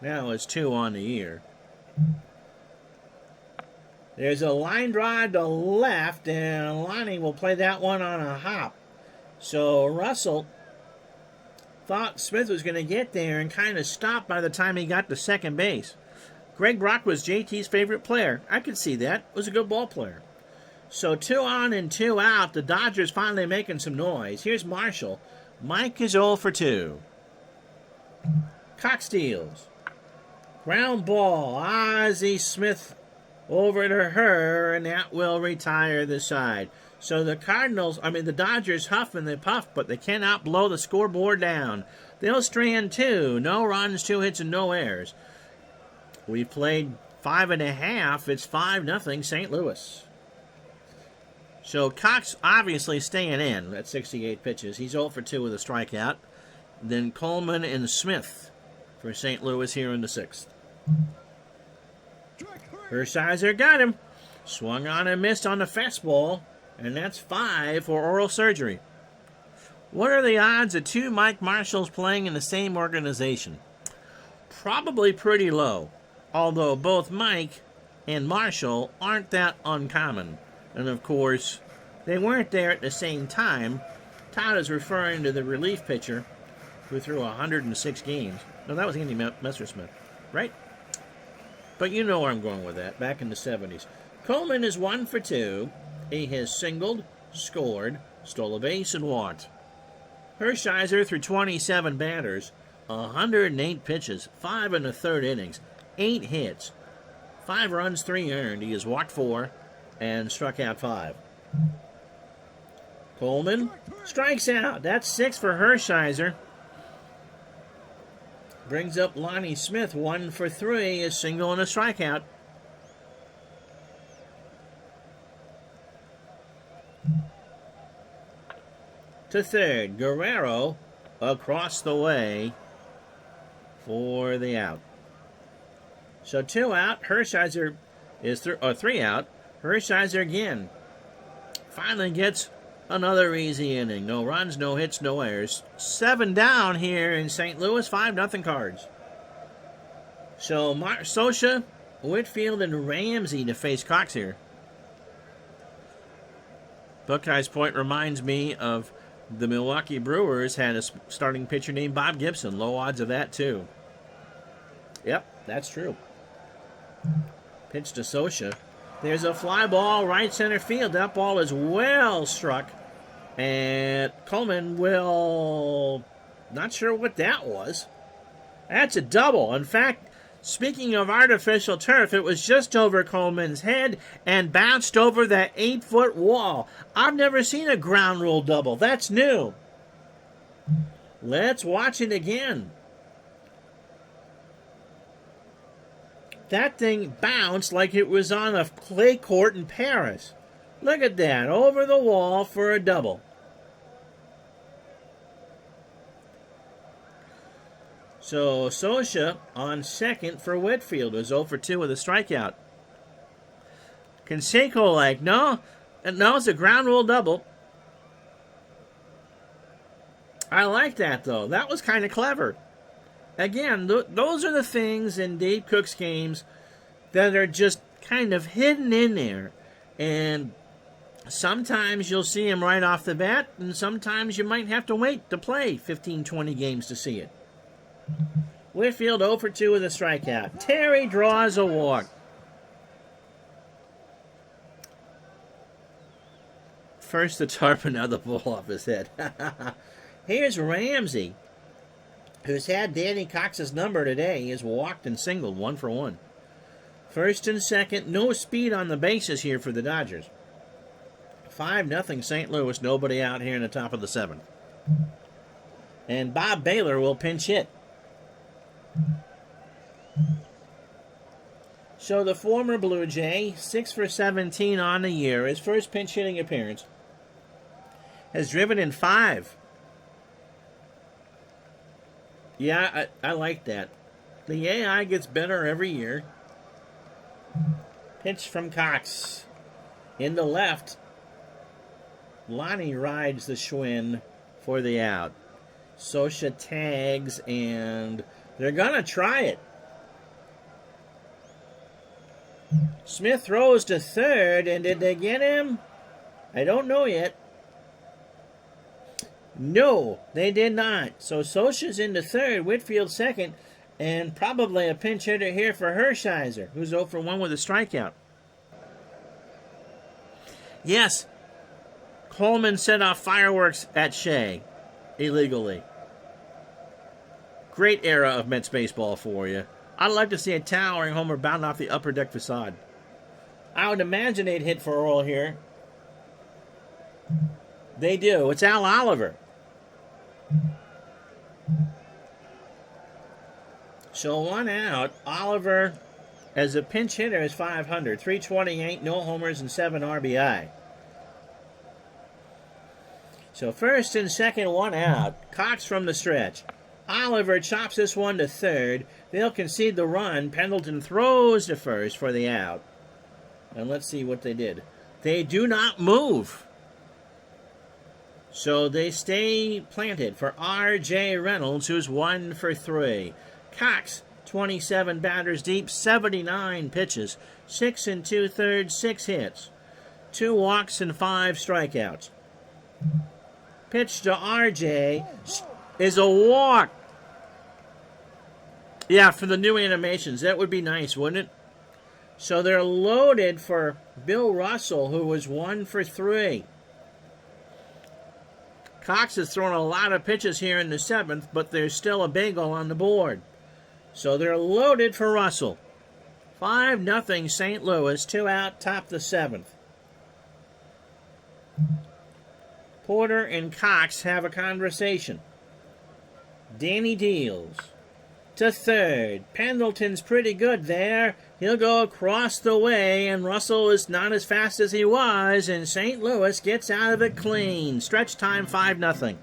Now it's 2 on the year. There's a line drive to left, and Lonnie will play that one on a hop. So Russell thought Smith was going to get there and kind of stopped by the time he got to second base. Greg Brock was JT's favorite player. I could see that. Was a good ball player. So 2 on and 2 out. The Dodgers finally making some noise. Here's Marshall. Mike is 0 for 2. Cox steals. Ground ball. Ozzie Smith over to her, and that will retire the side. So the Dodgers huff and they puff, but they cannot blow the scoreboard down. They'll strand 2. No runs, 2 hits, and no errors. We played 5.5. It's 5-0 St. Louis. So Cox obviously staying in at 68 pitches. He's 0 for 2 with a strikeout. Then Coleman and Smith for St. Louis here in the 6th. Hershiser got him. Swung on and missed on the fastball. And that's 5 for oral surgery. What are the odds of 2 Mike Marshalls playing in the same organization? Probably pretty low. Although both Mike and Marshall aren't that uncommon. And of course, they weren't there at the same time. Todd is referring to the relief pitcher who threw 106 games. No, that was Andy Messersmith, right? But you know where I'm going with that, back in the 70s. Coleman is 1 for 2. He has singled, scored, stole a base, and walked. Hershiser threw 27 batters, 108 pitches, 5 1/3 innings, 8 hits, 5 runs, 3 earned. He has walked 4 and struck out 5. Coleman strikes out. That's 6 for Hershiser. Brings up Lonnie Smith, 1 for 3, a single and a strikeout. To third, Guerrero across the way for the out. So 2 out. Hershiser is 3 out. Hershiser again finally gets another easy inning. No runs, no hits, no errors. 7 down here in St. Louis. 5-0 Cards. So Sosha, Whitfield, and Ramsey to face Cox here. Buckeyes Point reminds me of the Milwaukee Brewers had a starting pitcher named Bob Gibson. Low odds of that, too. Yep, that's true. Pitch to Sosha. There's a fly ball right center field. That ball is well struck. And Coleman will... Not sure what that was. That's a double. In fact, speaking of artificial turf, it was just over Coleman's head and bounced over that 8-foot wall. I've never seen a ground rule double. That's new. Let's watch it again. That thing bounced like it was on a clay court in Paris. Look at that. Over the wall for a double. So Sosha on second for Whitfield was 0 for 2 with a strikeout. Canseco like, no, it's a ground rule double. I like that, though. That was kind of clever. Again, those are the things in Dave Cook's games that are just kind of hidden in there. And sometimes you'll see him right off the bat, and sometimes you might have to wait to play 15, 20 games to see it. Whitfield 0 for 2 with a strikeout. Terry draws a walk. First the tarp, now the ball off his head. Here's Ramsey, who's had Danny Cox's number today. He has walked and singled 1 for 1. First and second, no speed on the bases here for the Dodgers. 5-0 St. Louis, nobody out here in the top of the 7th. And Bob Baylor will pinch hit. So the former Blue Jay, 6 for 17 on the year, his first pinch hitting appearance, has driven in 5. Yeah, I like that. The AI gets better every year. Pitch from Cox. In the left, Lonnie rides the Schwinn for the out. Sosha tags, and they're going to try it. Smith throws to third, and did they get him? I don't know yet. No, they did not. So Sosha's into third, Whitfield second, And probably a pinch hitter here for Hershiser, who's 0 for 1 with a strikeout. Yes, Coleman set off fireworks at Shea illegally. Great era of Mets baseball for you. I'd like to see a towering homer bound off the upper deck facade. I would imagine they'd hit for Earl here. They do. It's Al Oliver. So 1 out. Oliver, as a pinch hitter, is .500. 328, no homers, and 7 RBI. So first and second, 1 out. Cox from the stretch. Oliver chops this one to third. They'll concede the run. Pendleton throws to first for the out. And let's see what they did. They do not move. So they stay planted for R.J. Reynolds, who's 1 for 3. Cox, 27 batters deep, 79 pitches, 6 2/3, 6 hits, 2 walks and 5 strikeouts. Pitch to R.J. is a walk. Yeah, for the new animations, that would be nice, wouldn't it? So they're loaded for Bill Russell, who was 1 for 3. Cox has thrown a lot of pitches here in the 7th, but there's still a bagel on the board. So they're loaded for Russell. 5-0 St. Louis, 2 out, top the 7th. Porter and Cox have a conversation. Danny deals to third. Pendleton's pretty good there. He'll go across the way, and Russell is not as fast as he was, and St. Louis gets out of it clean. Stretch time 5-0.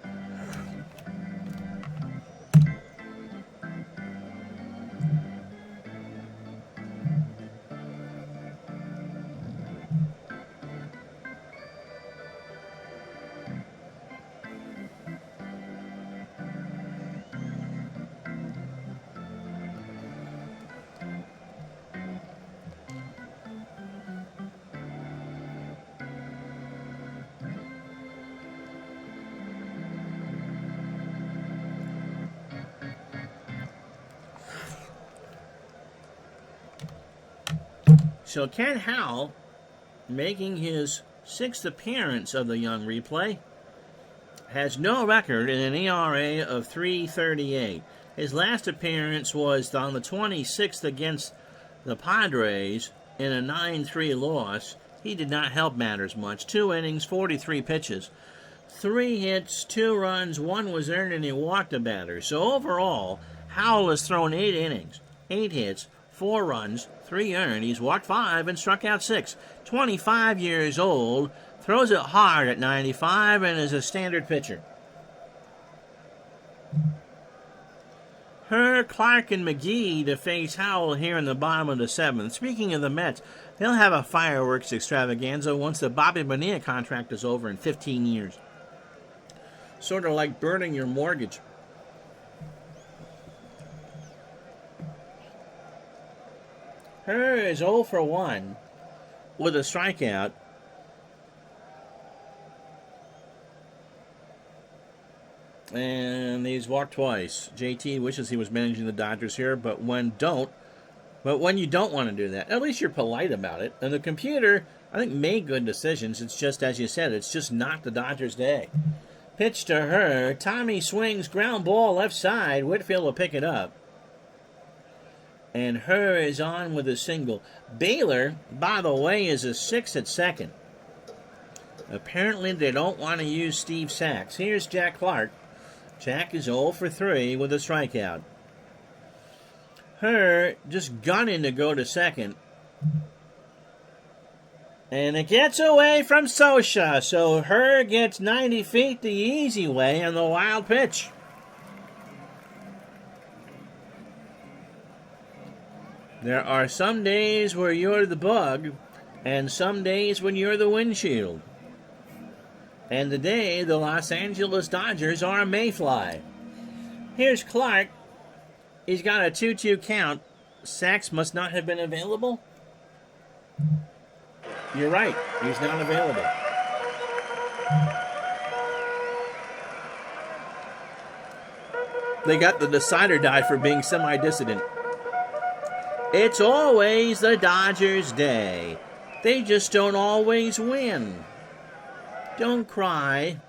So Ken Howell, making his 6th appearance of the young replay, has no record in an ERA of 3.38. His last appearance was on the 26th against the Padres in a 9-3 loss. He did not help matters much. 2 innings, 43 pitches, 3 hits, 2 runs, 1 was earned, and he walked a batter. So overall, Howell has thrown 8 innings, 8 hits, 4 runs, 3 earned. He's walked 5 and struck out 6. 25 years old, throws it hard at 95, and is a standard pitcher. Clark, and McGee to face Howell here in the bottom of the 7th. Speaking of the Mets, they'll have a fireworks extravaganza once the Bobby Bonilla contract is over in 15 years. Sort of like burning your mortgage. Is 0 for 1 with a strikeout. And he's walked twice. JT wishes he was managing the Dodgers here, but when you don't want to do that, at least you're polite about it. And the computer, I think, made good decisions. It's just, as you said, it's just not the Dodgers' day. Pitch to Tommy swings, ground ball left side. Whitfield will pick it up. And is on with a single. Baylor, by the way, is a 6 at second. Apparently they don't want to use Steve Sachs. Here's Jack Clark. Jack is 0 for 3 with a strikeout. Just gunning to go to second. And it gets away from Sosha. So gets 90 feet the easy way on the wild pitch. There are some days where you're the bug, and some days when you're the windshield. And today, the Los Angeles Dodgers are a mayfly. Here's Clark. He's got a 2-2 count. Sachs must not have been available. You're right. He's not available. They got the decider die for being semi-dissident. It's always the Dodgers' day. They just don't always win. Don't cry.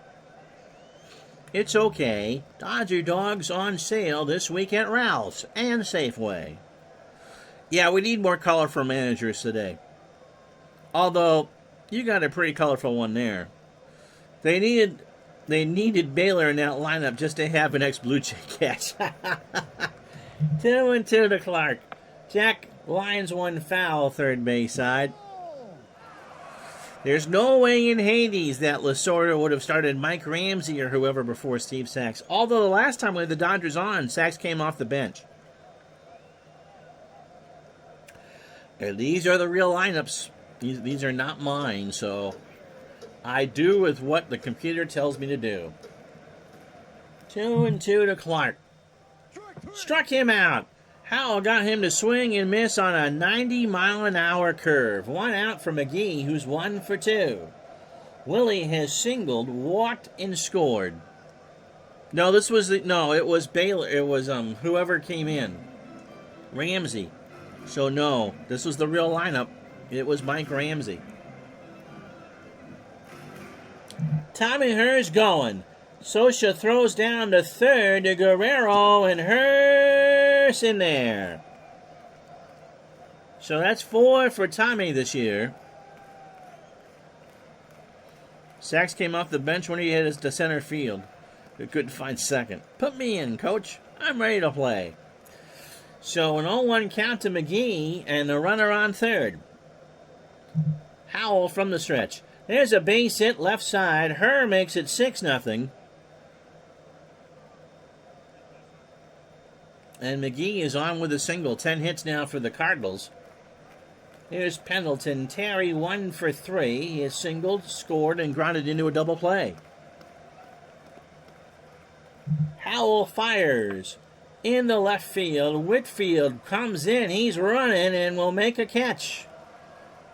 It's okay. Dodger dogs on sale this week at Ralph's and Safeway. Yeah, we need more colorful managers today. Although, you got a pretty colorful one there. They needed Baylor in that lineup just to have an ex-Blue Jay catch. 2-2 to Clark. Jack Lyons one foul, third base side. There's no way in Hades that Lasorda would have started Mike Ramsey or whoever before Steve Sachs. Although the last time we had the Dodgers on, Sachs came off the bench. And these are the real lineups. These are not mine, so I do with what the computer tells me to do. 2-2 to Clark. Struck him out. Howell got him to swing and miss on a 90-mile-an-hour curve. One out for McGee, who's 1 for 2. Willie has singled, walked, and scored. No, it was Baylor. It was whoever came in. Ramsey. So no, this was the real lineup. It was Mike Ramsey. Tommy Herr's going. Sosha throws down to third to Guerrero, and Herr's in there. So that's 4 for Tommy this year. Sachs came off the bench when he hit us to center field. We couldn't find second. Put me in, coach. I'm ready to play. So an 0-1 count to McGee and a runner on third. Howell from the stretch. There's a base hit left side. Herr makes it 6-0. And McGee is on with a single. 10 hits now for the Cardinals. Here's Pendleton. Terry 1 for 3. He has singled, scored, and grounded into a double play. Howell fires. In the left field, Whitfield comes in. He's running and will make a catch.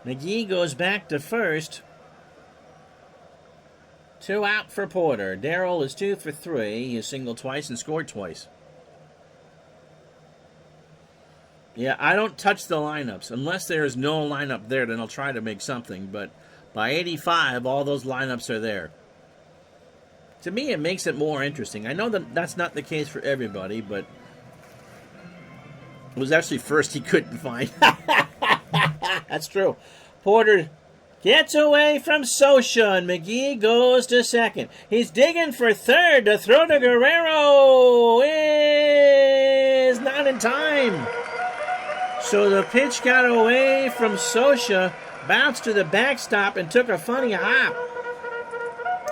McGee goes back to first. 2 out for Porter. Darrell is 2 for 3. He has singled twice and scored twice. Yeah, I don't touch the lineups. Unless there's no lineup there, then I'll try to make something. But by 85, all those lineups are there. To me, it makes it more interesting. I know that that's not the case for everybody, but it was actually first he couldn't find. That's true. Porter gets away from Sosha, and McGee goes to second. He's digging for third to throw to Guerrero. Is not in time. So the pitch got away from Sosha, bounced to the backstop, and took a funny hop.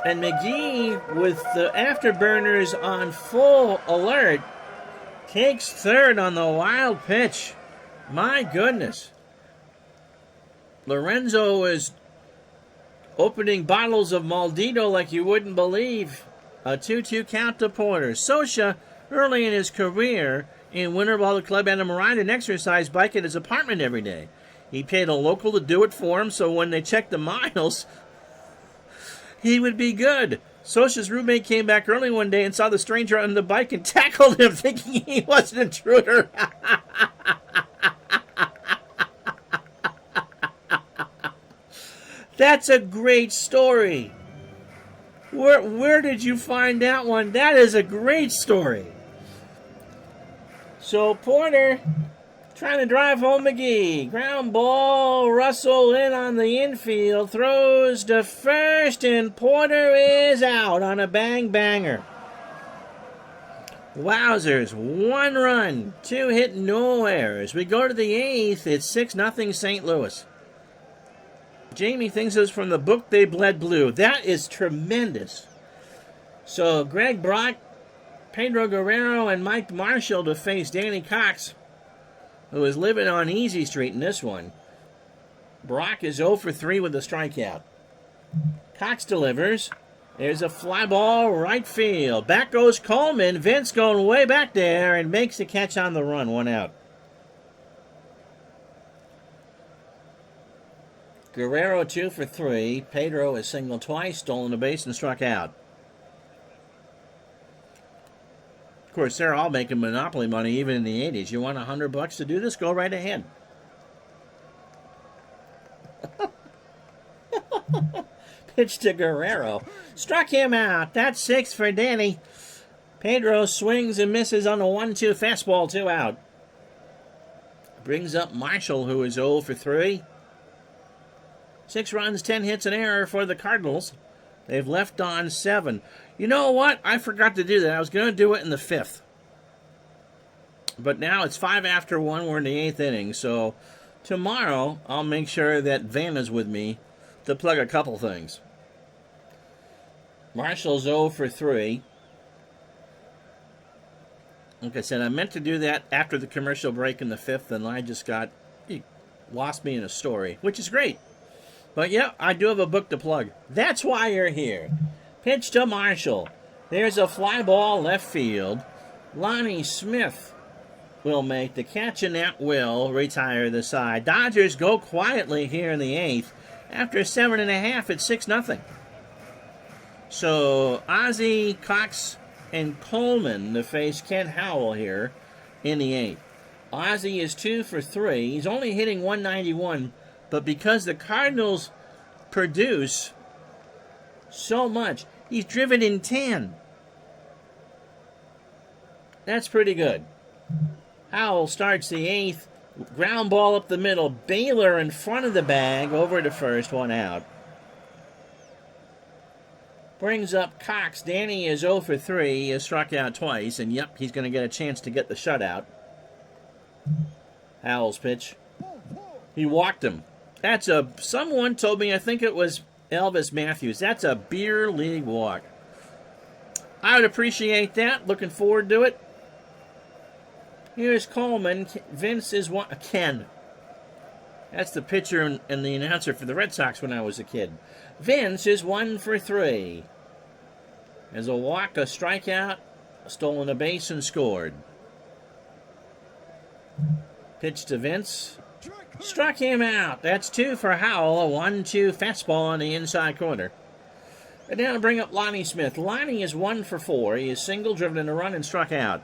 And McGee, with the afterburners on full alert, takes third on the wild pitch. My goodness. Lorenzo is opening bottles of Maldito like you wouldn't believe. A 2-2 count to Porter. Sosha, early in his career, in Winter Ball Club, had him ride an exercise bike at his apartment every day. He paid a local to do it for him, so when they checked the miles, he would be good. Sosha's roommate came back early one day and saw the stranger on the bike and tackled him, thinking he was an intruder. That's a great story. Where did you find that one? That is a great story. So Porter trying to drive home McGee. Ground ball. Russell in on the infield. Throws to first, and Porter is out on a bang-banger. Wowzers. 1 run. 2 hit, no errors. We go to the 8th. It's 6-0 St. Louis. Jamie thinks it's from the book They Bled Blue. That is tremendous. So Greg Brock, Pedro Guerrero, and Mike Marshall to face Danny Cox, who is living on Easy Street in this one. Brock is 0 for 3 with a strikeout. Cox delivers. There's a fly ball right field. Back goes Coleman. Vince going way back there and makes the catch on the run. 1 out. Guerrero 2 for 3. Pedro has singled twice, stolen a base, and struck out. Of course, they're all making monopoly money even in the 80s. You want $100 to do this? Go right ahead. Pitch to Guerrero. Struck him out. That's 6 for Danny. Pedro swings and misses on the 1-2 fastball, 2 out. Brings up Marshall, who is 0 for 3. 6 runs, 10 hits, an error for the Cardinals. They've left on 7. You know what? I forgot to do that. I was going to do it in the 5th. But now it's 5 after 1. We're in the 8th inning. So tomorrow I'll make sure that Vanna's with me to plug a couple things. Marshall's 0 for 3. Like I said, I meant to do that after the commercial break in the 5th, and I just lost me in a story, which is great. But yeah, I do have a book to plug. That's why you're here. Pitch to Marshall. There's a fly ball left field. Lonnie Smith will make the catch, and that will retire the side. Dodgers go quietly here in the 8th. After 7.5, it's 6-0. So Ozzie, Cox, and Coleman to face Ken Howell here in the 8th. Ozzie is 2 for 3. He's only hitting 191, but because the Cardinals produce so much, he's driven in 10. That's pretty good. Howell starts the 8th. Ground ball up the middle. Baylor in front of the bag. Over to first. 1 out. Brings up Cox. Danny is 0 for 3. He has struck out twice. And yep, he's going to get a chance to get the shutout. Howell's pitch. He walked him. Someone told me, I think it was Elvis Matthews, that's a beer league walk. I would appreciate that. Looking forward to it. Here's Coleman. Vince is one. Ken. That's the pitcher and the announcer for the Red Sox when I was a kid. Vince is 1 for 3. As a walk, a strikeout, stolen a base, and scored. Pitch to Vince. Struck him out. That's 2 for Howell. A 1-2 fastball on the inside corner. And now to bring up Lonnie Smith. Lonnie is 1 for 4. He is single, driven in a run, and struck out.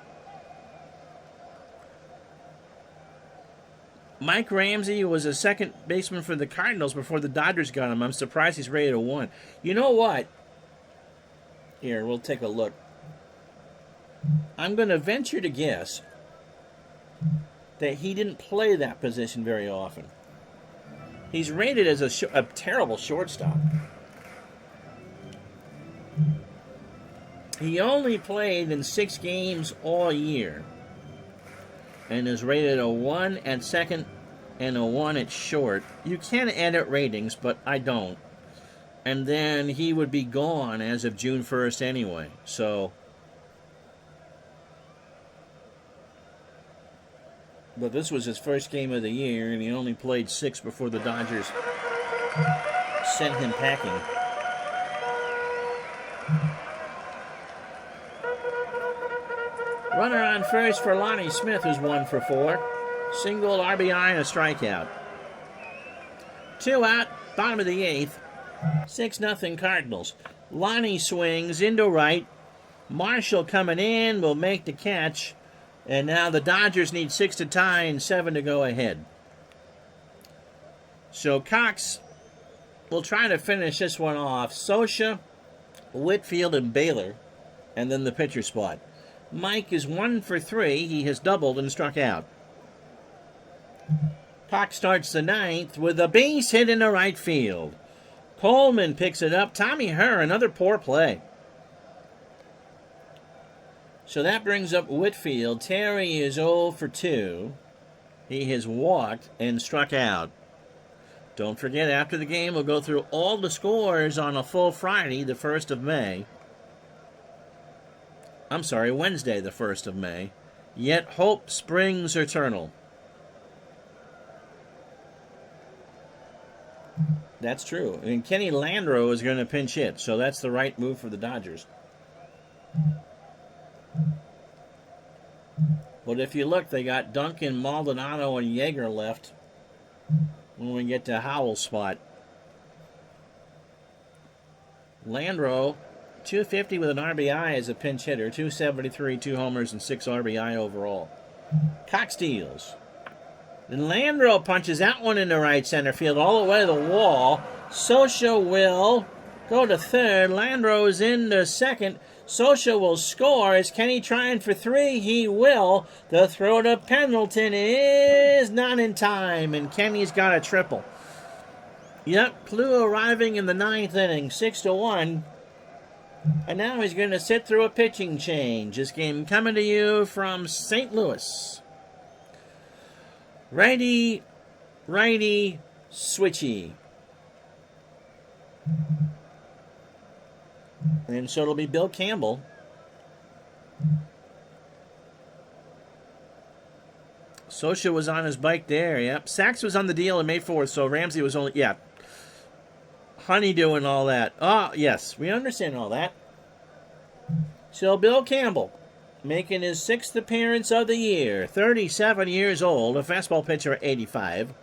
Mike Ramsey was a second baseman for the Cardinals before the Dodgers got him. I'm surprised he's rated a 1. You know what? Here, we'll take a look. I'm going to venture to guess that he didn't play that position very often. He's rated as a terrible shortstop. He only played in 6 games all year and is rated a 1 at second and a 1 at short. You can edit ratings, but I don't. And then he would be gone as of June 1st anyway. So, but this was his first game of the year, and he only played 6 before the Dodgers sent him packing. Runner on first for Lonnie Smith, who's 1 for 4. Single, RBI, and a strikeout. 2 out, bottom of the 8th. 6-0 Cardinals. Lonnie swings into right. Marshall coming in will make the catch. And now the Dodgers need 6 to tie and 7 to go ahead. So Cox will try to finish this one off. Sosha, Whitfield, and Baylor. And then the pitcher spot. Mike is 1 for 3. He has doubled and struck out. Cox starts the 9th with a base hit in the right field. Coleman picks it up. Tommy Herr, another poor play. So that brings up Whitfield. Terry is 0 for 2. He has walked and struck out. Don't forget, after the game, we'll go through all the scores on a full Friday, the 1st of May. I'm sorry, Wednesday, the 1st of May. Yet hope springs eternal. That's true. And Kenny Landreau is going to pinch hit, so that's the right move for the Dodgers. But if you look, they got Duncan, Maldonado, and Yeager left when we get to Howell's spot. Landreau 250 with an RBI as a pinch hitter, 273, 2 homers, and 6 RBI overall. Cox deals. And Landro punches that one into right center field all the way to the wall. Socha will go to third. Landro's into second. Socha will score. Is Kenny trying for 3? He will. The throw to Pendleton is not in time, and Kenny's got a triple. Yep, Clue arriving in the 9th inning, 6-1. And now he's going to sit through a pitching change. This game coming to you from St. Louis. Righty, switchy. And so it'll be Bill Campbell. Socha was on his bike there, yep. Sachs was on the deal and May 4th, so Ramsey was only, yeah. Honeydew and all that. Oh, yes, we understand all that. So Bill Campbell, making his 6th appearance of the year, 37 years old, a fastball pitcher at 85,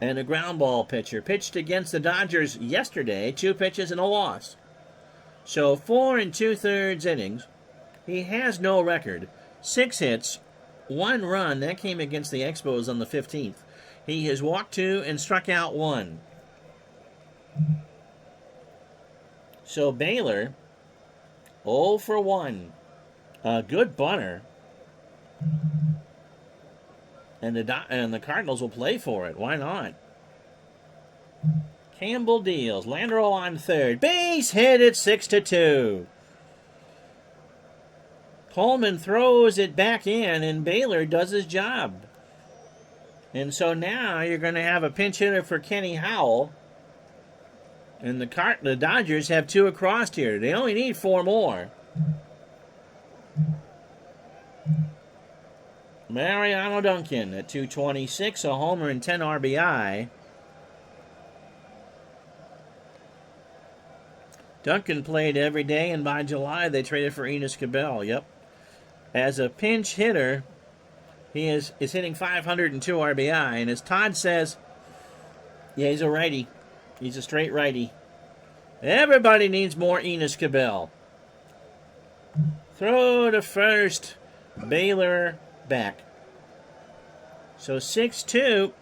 and a ground ball pitcher. Pitched against the Dodgers yesterday, 2 pitches and a loss. So 4 2/3 innings. He has no record. 6 hits, 1 run. That came against the Expos on the 15th. He has walked 2 and struck out 1. So Baylor, 0 for 1. A good bunter. And the Cardinals will play for it. Why not? Campbell deals. Landro on third. Base hit at 6-2. Coleman throws it back in, and Baylor does his job. And so now you're going to have a pinch hitter for Kenny Howell. And the Dodgers have 2 across here. They only need 4 more. Mariano Duncan at 226, a homer and 10 RBI. Duncan played every day, and by July they traded for Enos Cabell. Yep. As a pinch hitter, he is hitting 502 RBI. And as Todd says, yeah, he's a righty. He's a straight righty. Everybody needs more Enos Cabell. Throw to first. Baylor back. So 6-2.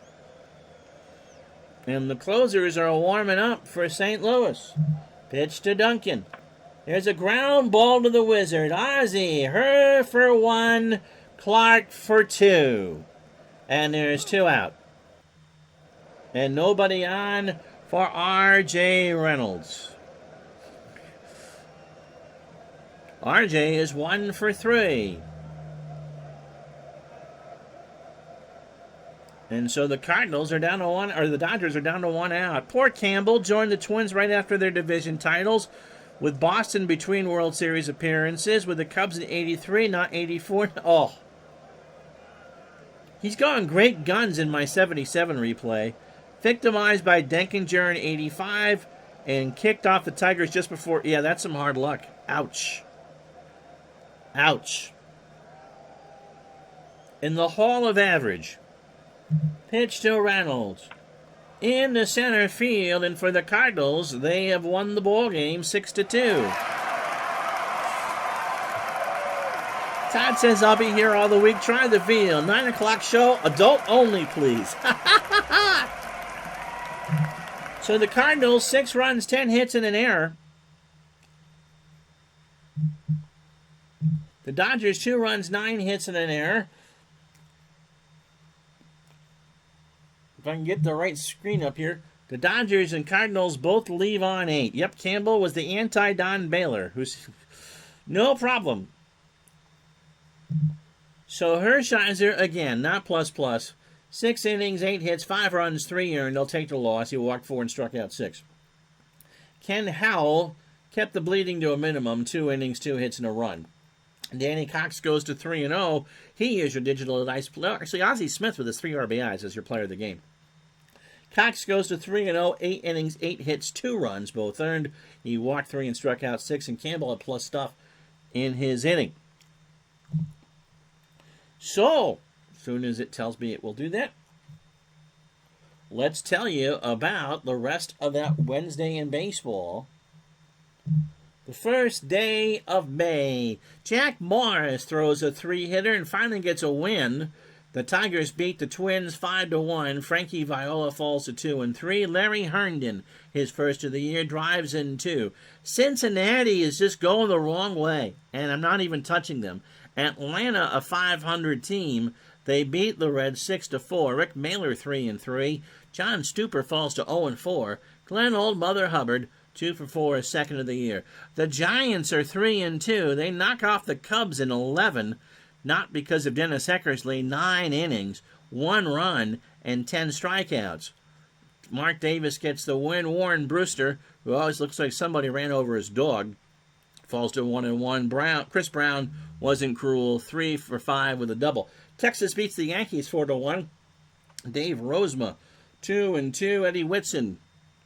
And the closers are warming up for St. Louis. Pitch to Duncan. There's a ground ball to the Wizard. Ozzie, her for 1, Clark for 2. And there's 2 out. And nobody on for R.J. Reynolds. R.J. is 1 for 3. And so the Cardinals are down to 1, or the Dodgers are down to 1 out. Poor Campbell joined the Twins right after their division titles, with Boston between World Series appearances, with the Cubs in 83, not 84. Oh. He's gone great guns in my 77 replay. Victimized by Denkinger in 85, and kicked off the Tigers just before. Yeah, that's some hard luck. Ouch. Ouch. In the Hall of Average. Pitch to Reynolds. In the center field, and for the Cardinals, they have won the ball game 6-2. Todd says, I'll be here all the week. Try the field. 9 o'clock show. Adult only, please. So the Cardinals, 6 runs, 10 hits, and an error. The Dodgers, 2 runs, 9 hits, and an error. If I can get the right screen up here. The Dodgers and Cardinals both leave on 8. Yep, Campbell was the anti-Don Baylor, who's no problem. So Hershiser, again, not plus. 6 innings, 8 hits, 5 runs, 3 earned. They'll take the loss. He walked 4 and struck out 6. Ken Howell kept the bleeding to a minimum. 2 innings, 2 hits, and a run. Danny Cox goes to 3-0. He is your digital dice player. Actually, Ozzie Smith with his 3 RBIs as your player of the game. Cox goes to 3-0, 8 innings, 8 hits, 2 runs, both earned. He walked 3 and struck out 6, and Campbell had plus stuff in his inning. So, as soon as it tells me it will do that, let's tell you about the rest of that Wednesday in baseball. The first day of May. Jack Morris throws a 3-hitter and finally gets a win. The Tigers beat the Twins 5-1. Frankie Viola falls to 2-3. Larry Herndon, his first of the year, drives in 2. Cincinnati is just going the wrong way, and I'm not even touching them. Atlanta, a 500 team, they beat the Reds 6-4. Rick Mailer 3-3. John Stuper falls to 0-4. Glenn Old Mother Hubbard 2-for-4, his second of the year. The Giants are 3-2. They knock off the Cubs in 11. Not because of Dennis Eckersley, 9 innings, 1 run, and 10 strikeouts. Mark Davis gets the win. Warren Brewster, who always looks like somebody ran over his dog, falls to 1-1. Chris Brown wasn't cruel, 3-for-5 with a double. Texas beats the Yankees 4-1. Dave Rozema, 2-2. Eddie Whitson,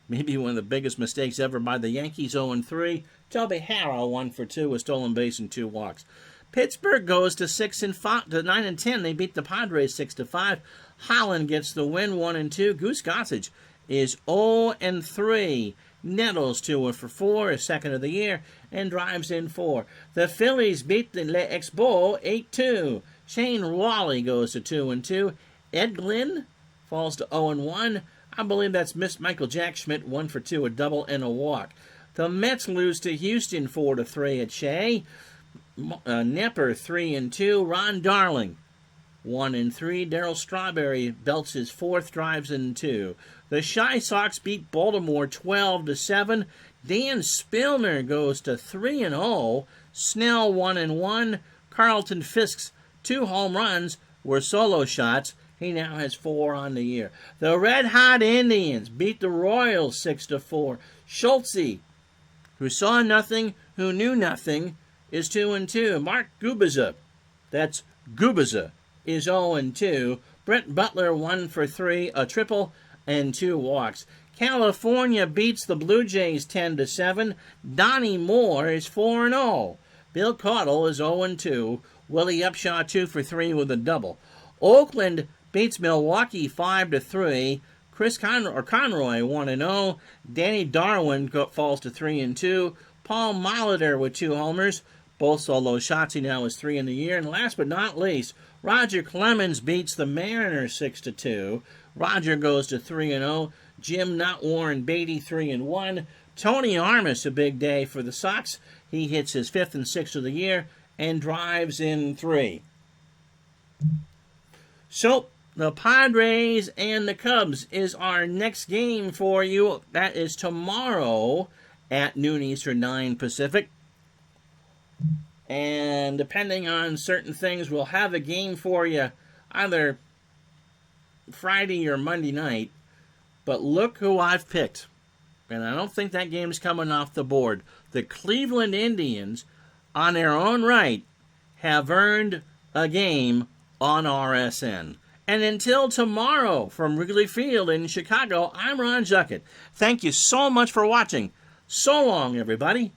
maybe one of the biggest mistakes ever by the Yankees, 0-3. Toby Harrell, 1-for-2 with stolen base and 2 walks. Pittsburgh goes to 9-10. They beat the Padres 6-5. Holland gets the win, 1-2. Goose Gossage is 0-3. Nettles 2-for-4, his second of the year, and drives in 4. The Phillies beat the Les Expos 8-2. Shane Wally goes to 2-2. Ed Glynn falls to 0-1. I believe that's Miss Michael Jack Schmidt, 1-for-2, a double and a walk. The Mets lose to Houston 4-3 at Shea. Nepper 3-2. Ron Darling 1-3. Darryl Strawberry belts his 4th, drives in 2. The Chi Sox beat Baltimore 12-7. Dan Spillner goes to 3-0. Snell 1-1. Carlton Fisk's 2 home runs were solo shots. He now has 4 on the year. The Red Hot Indians beat the Royals 6-4. Schultze, who saw nothing, who knew nothing, is 2-2. Mark Gubiza, that's Gubiza, is 0-2. Brett Butler 1-for-3, a triple and 2 walks. California beats the Blue Jays 10-7. Donnie Moore is 4-0. Bill Caudle is 0-2. Willie Upshaw 2-for-3 with a double. Oakland beats Milwaukee 5-3. Conroy 1-0. Danny Darwin falls to 3-2. Paul Molitor with 2 homers. Both solo shots. He now is 3 in the year. And last but not least, Roger Clemens beats the Mariners 6-2. Roger goes to 3-0. Jim Not Warren Beatty 3-1. Tony Armas, a big day for the Sox. He hits his 5th and 6th of the year and drives in 3. So, the Padres and the Cubs is our next game for you. That is tomorrow at noon Eastern, 9 Pacific. And depending on certain things, we'll have a game for you either Friday or Monday night. But look who I've picked. And I don't think that game's coming off the board. The Cleveland Indians, on their own right, have earned a game on RSN. And until tomorrow from Wrigley Field in Chicago, I'm Ron Juckett. Thank you so much for watching. So long, everybody.